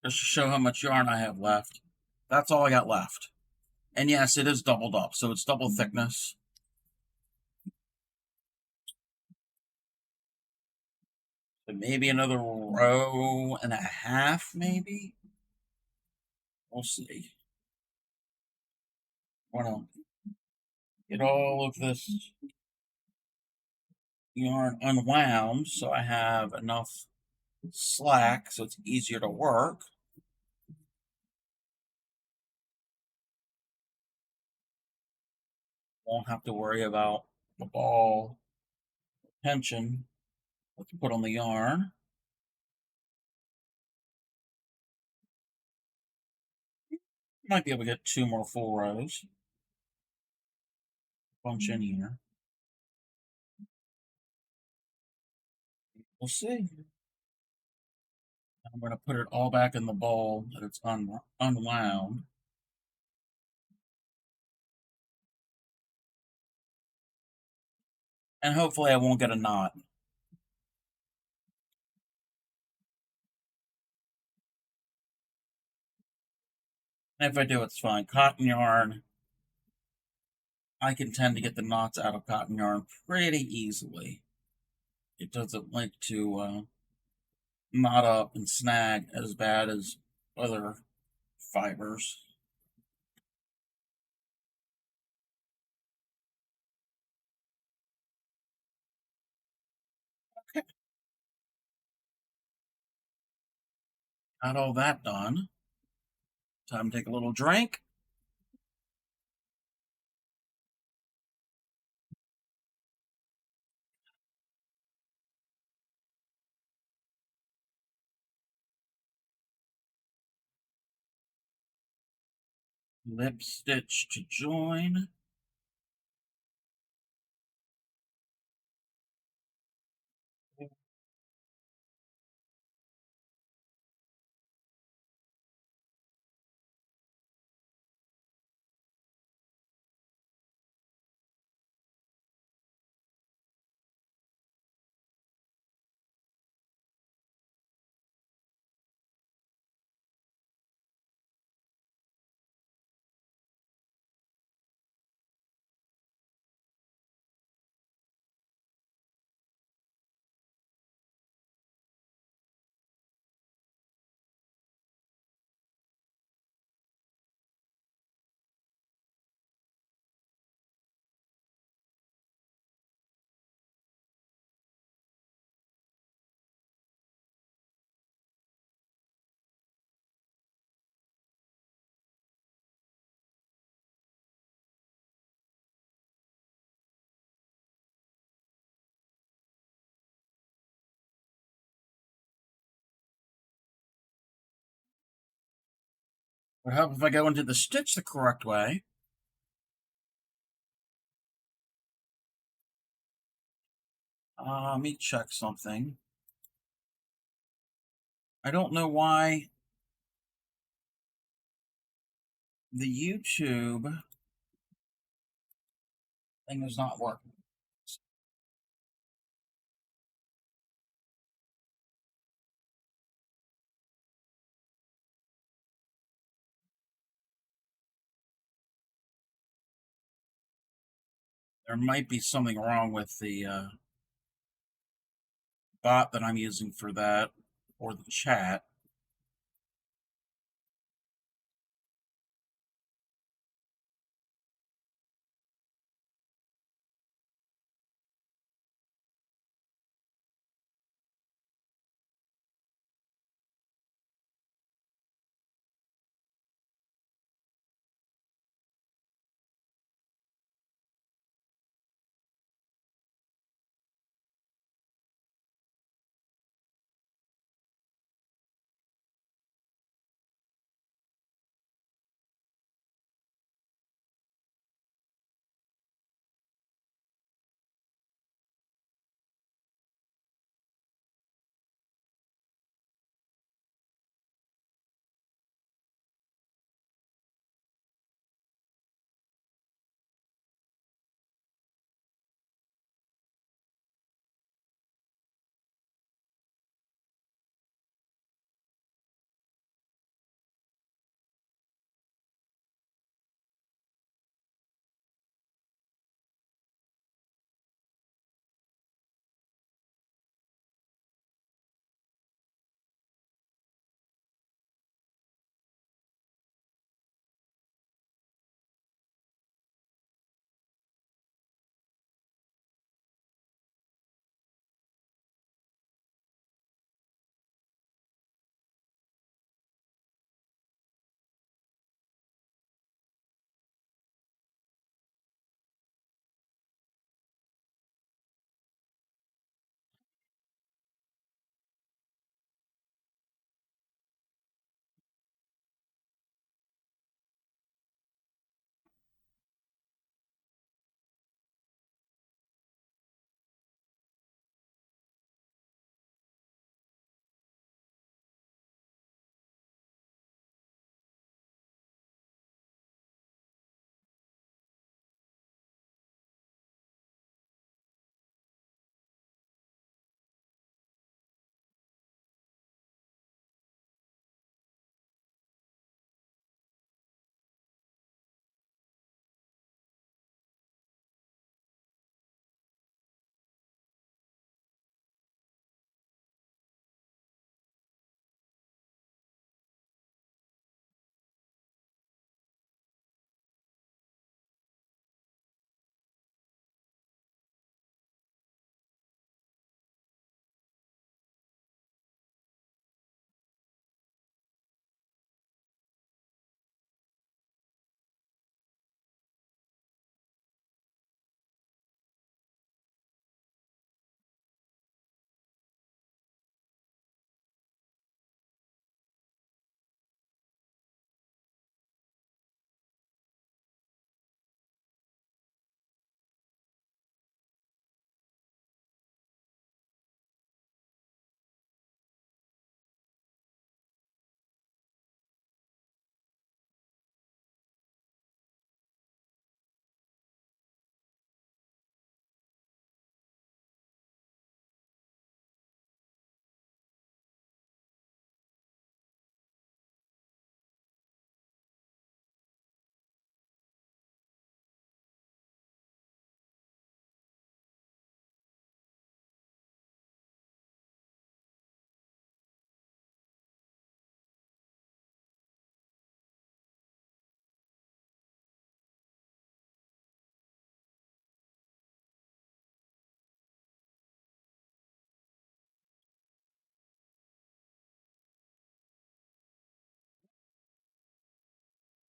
Just to show how much yarn I have left. That's all I got left. And yes, it is doubled up, so it's double thickness. So maybe another row and a half, maybe? We'll see. Want to get all of this yarn unwound so I have enough slack so it's easier to work. Won't have to worry about the ball tension. Let's put on the yarn. Might be able to get 2 more full rows. Bunch in here. We'll see. I'm going to put it all back in the bowl that it's unwound. And hopefully I won't get a knot. And if I do, it's fine. Cotton yarn, I can tend to get the knots out of cotton yarn pretty easily. It doesn't like to knot up and snag as bad as other fibers. Okay, got all that done. Time to take a little drink. Lip stitch to join. Would help if I go into the stitch the correct way. Let me check something. I don't know why the YouTube thing is not working. There might be something wrong with the bot that I'm using for that, or the chat.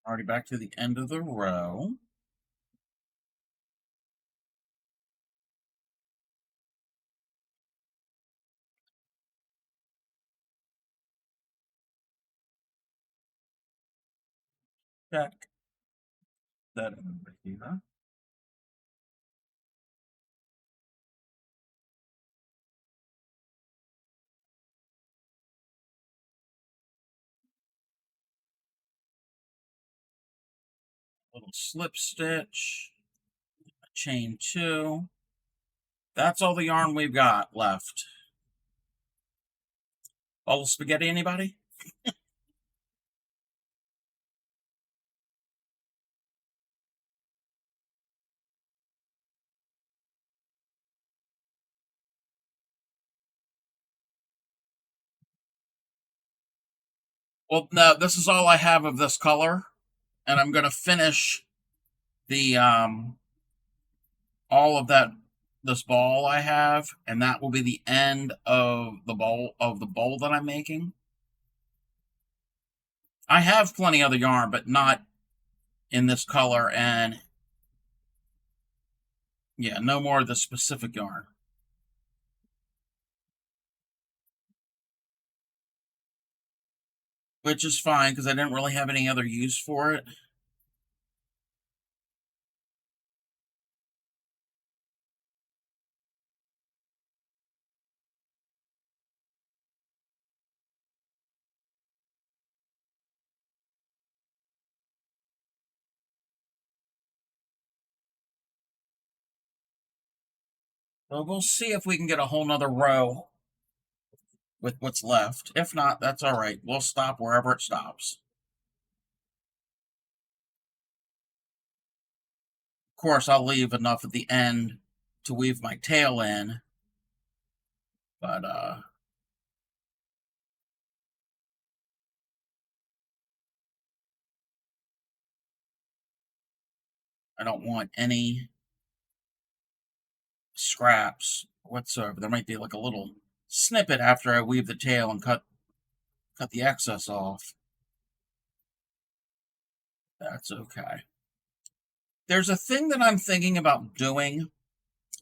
Already back to the end of the row. check that over here. Little slip stitch, chain two. That's all the yarn we've got left. All the spaghetti, anybody? Well, no, this is all I have of this color, and I'm going to finish the all of that this ball I have, and that will be the end of the bowl that I'm making. I have plenty of the yarn, but not in this color, and yeah, no more of the specific yarn. Which is fine because I didn't really have any other use for it. So we'll see if we can get a whole nother row with what's left. If not, that's all right. We'll stop wherever it stops. Of course, I'll leave enough at the end to weave my tail in, but I don't want any scraps whatsoever. There might be like a little snippet after I weave the tail and cut the excess off. That's okay. There's a thing that I'm thinking about doing.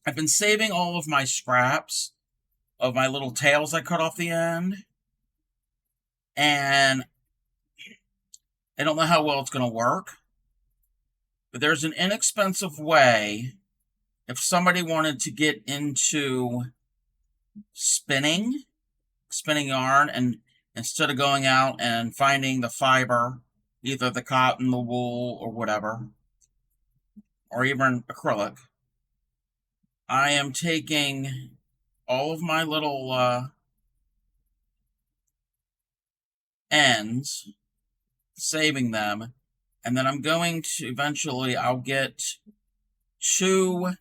I've been saving all of my scraps of my little tails I cut off the end, and I don't know how well it's going to work, but there's an inexpensive way if somebody wanted to get into spinning yarn, and instead of going out and finding the fiber, either the cotton, the wool, or whatever, or even acrylic, I am taking all of my little ends, saving them, and then I'm going to eventually, I'll get 2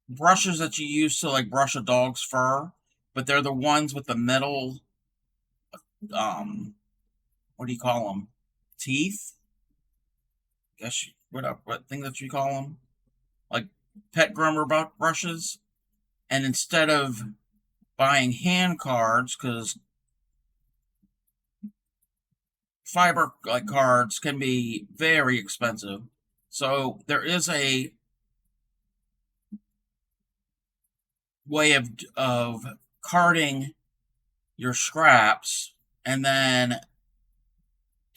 brushes that you use to like brush a dog's fur, but they're the ones with the metal, what do you call them? Teeth? Guess what thing that you call them? Like pet groomer brushes. And instead of buying hand cards, because fiber like cards can be very expensive, so there is a way of carding your scraps and then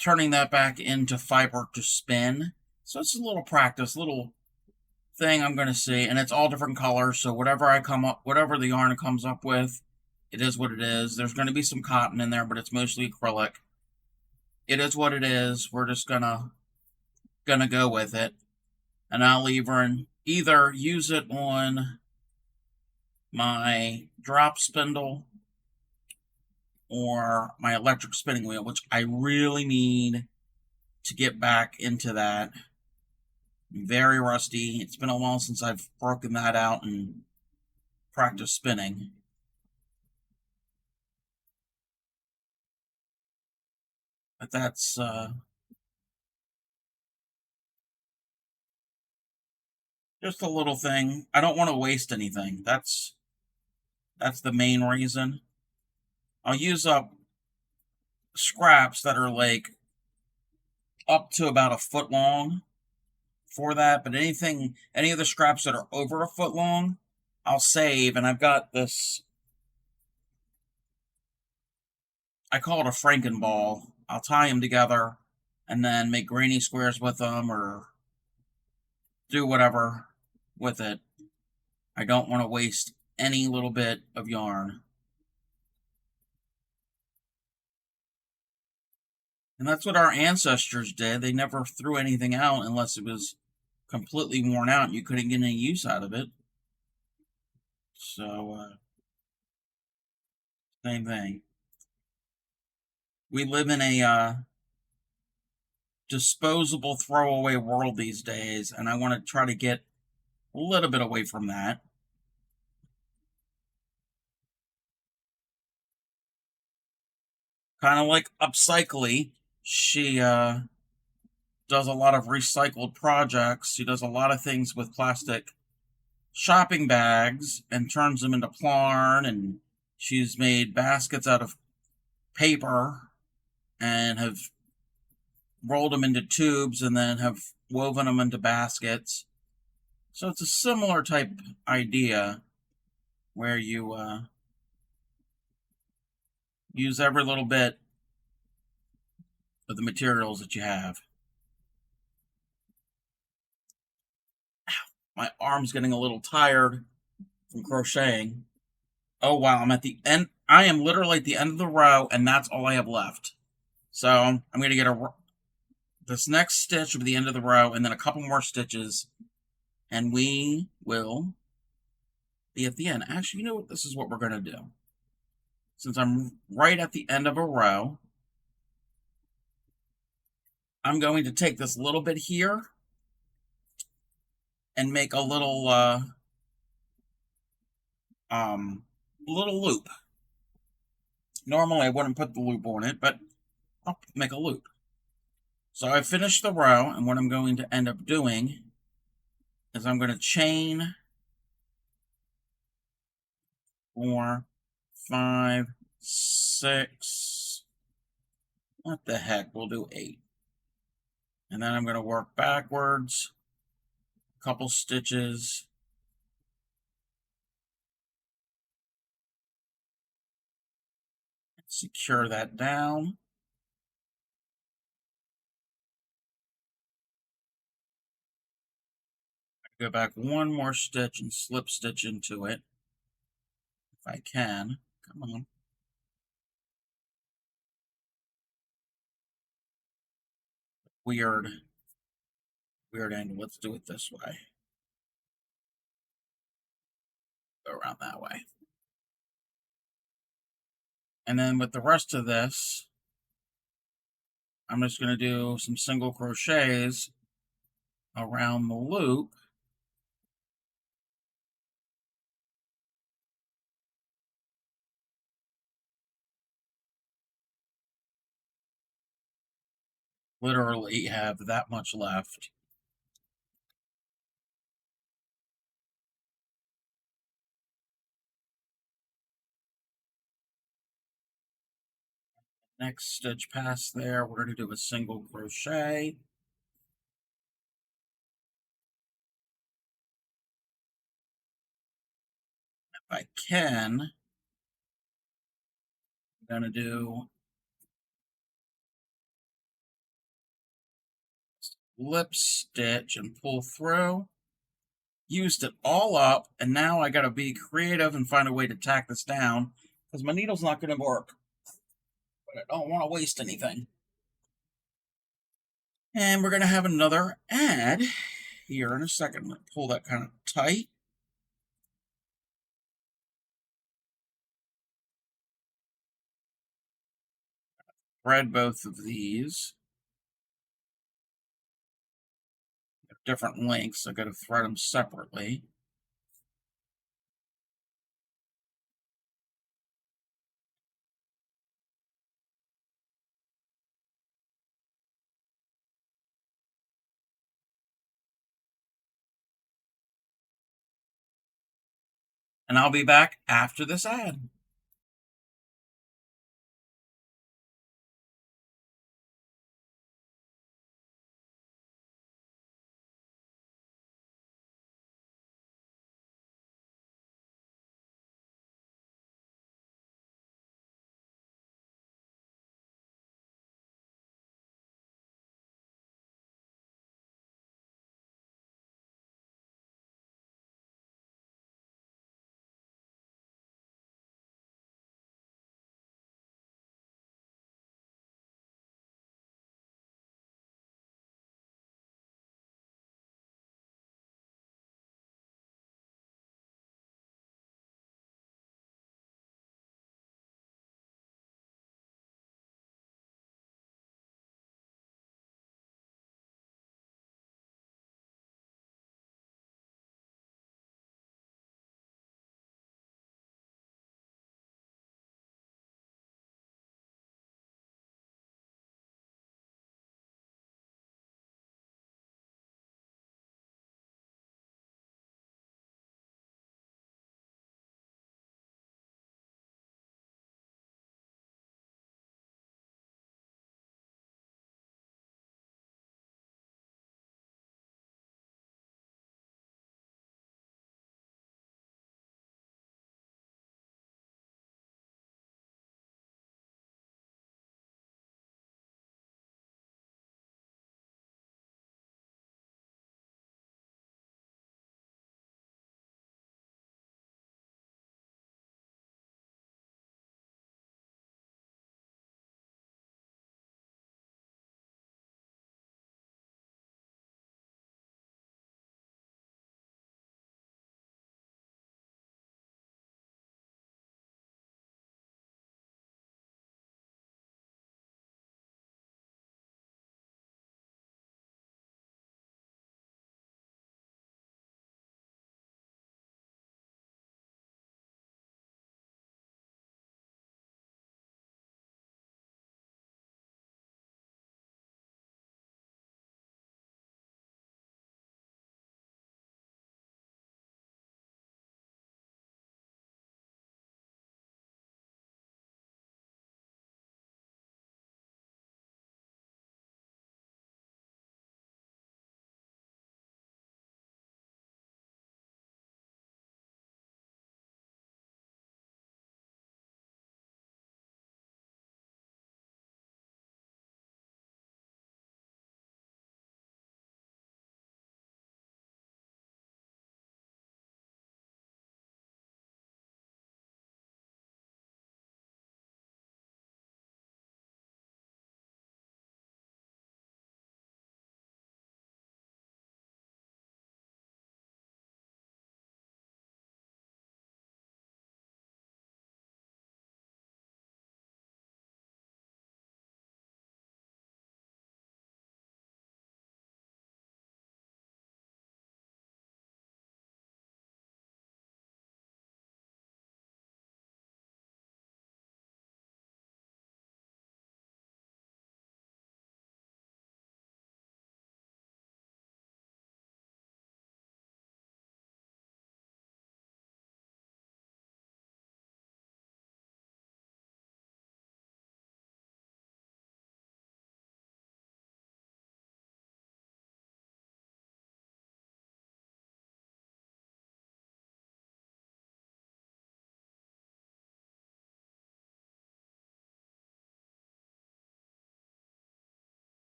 turning that back into fiber to spin. So it's a little practice, little thing I'm going to see, and it's all different colors. So whatever the yarn comes up with, it is what it is. There's going to be some cotton in there, but it's mostly acrylic. It is what it is. We're just gonna go with it, and I'll either use it on my drop spindle or my electric spinning wheel, which I really need to get back into that. I'm very rusty. It's been a while since I've broken that out and practiced spinning. But that's just a little thing. I don't want to waste anything. That's the main reason. I'll use up scraps that are like up to about a foot long for that, but any of the scraps that are over a foot long, I'll save. And I've got this, I call it a Frankenball. I'll tie them together and then make granny squares with them or do whatever with it. I don't want to waste any little bit of yarn. And that's what our ancestors did. They never threw anything out unless it was completely worn out and you couldn't get any use out of it. So, same thing. We live in a disposable throwaway world these days, and I want to try to get a little bit away from that. Kind of like Upcycly. She does a lot of recycled projects. She does a lot of things with plastic shopping bags and turns them into plarn, and she's made baskets out of paper and have rolled them into tubes and then have woven them into baskets. So it's a similar type idea where you use every little bit of the materials that you have. My arm's getting a little tired from crocheting. Oh wow, I'm at the end. I am literally at the end of the row, and that's all I have left. So I'm going to get this next stitch will be the end of the row, and then a couple more stitches, and we will be at the end. Actually, you know what? This is what we're going to do. Since I'm right at the end of a row, I'm going to take this little bit here and make a little loop. Normally I wouldn't put the loop on it, but I'll make a loop. So I finished the row, and what I'm going to end up doing is I'm going to chain 4, 5, 6. What the heck? We'll do 8. And then I'm going to work backwards, a couple stitches. Secure that down. Go back one more stitch and slip stitch into it. If I can. Come on. Weird angle. Let's do it this way. Go around that way. And then with the rest of this, I'm just going to do some single crochets around the loop. Literally have that much left. Next stitch past there, we're going to do a single crochet. If I can, I'm going to do slip stitch and pull through. Used it all up, and now I got to be creative and find a way to tack this down because my needle's not going to work. But I don't want to waste anything. And we're going to have another add here in a second. I'm going to pull that kind of tight. Thread both of these. Different lengths. I've got to thread them separately. And I'll be back after this ad.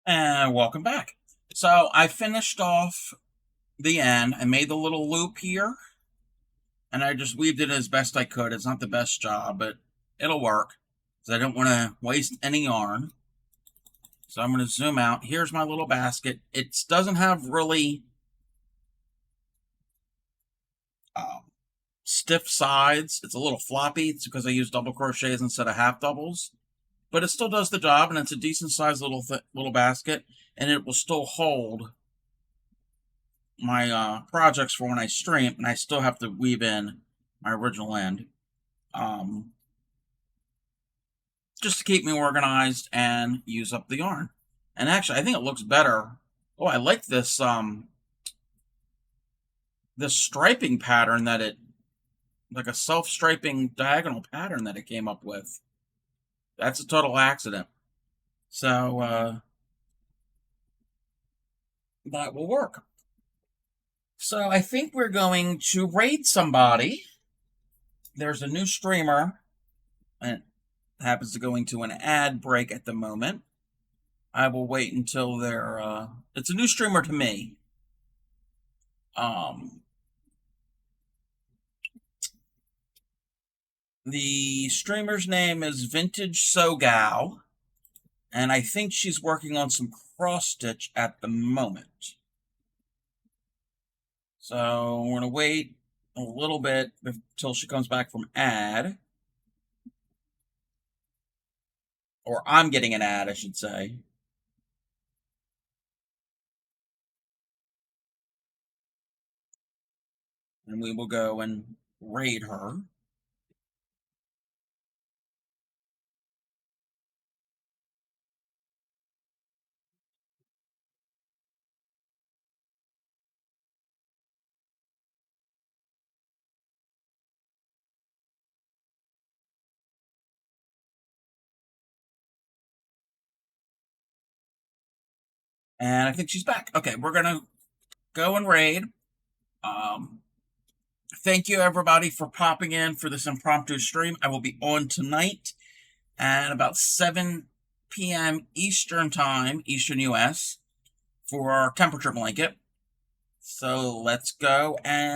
And welcome back. So I finished off the end. I made the little loop here, and I just weaved it as best I could. It's not the best job, but it'll work, because I don't want to waste any yarn. So I'm going to zoom out. Here's my little basket. It doesn't have really stiff sides. It's a little floppy. It's because I use double crochets instead of half doubles. But it still does the job, and it's a decent sized little basket, and it will still hold my projects for when I stream, and I still have to weave in my original end, just to keep me organized and use up the yarn. And actually, I think it looks better. Oh, I like this striping pattern that it, like a self-striping diagonal pattern that it came up with. That's a total accident. So that will work. So I think we're going to raid somebody. There's a new streamer, and it happens to go into an ad break at the moment. I will wait until they're it's a new streamer to me. The streamer's name is Vintage Sogal, and I think she's working on some cross stitch at the moment. So we're gonna wait a little bit until she comes back from ad. Or I'm getting an ad, I should say. And we will go and raid her. And I think she's back. Okay, we're gonna go and raid. Thank you everybody for popping in for this impromptu stream. I will be on tonight at about 7 p.m. Eastern time, Eastern US, for our temperature blanket. So let's go and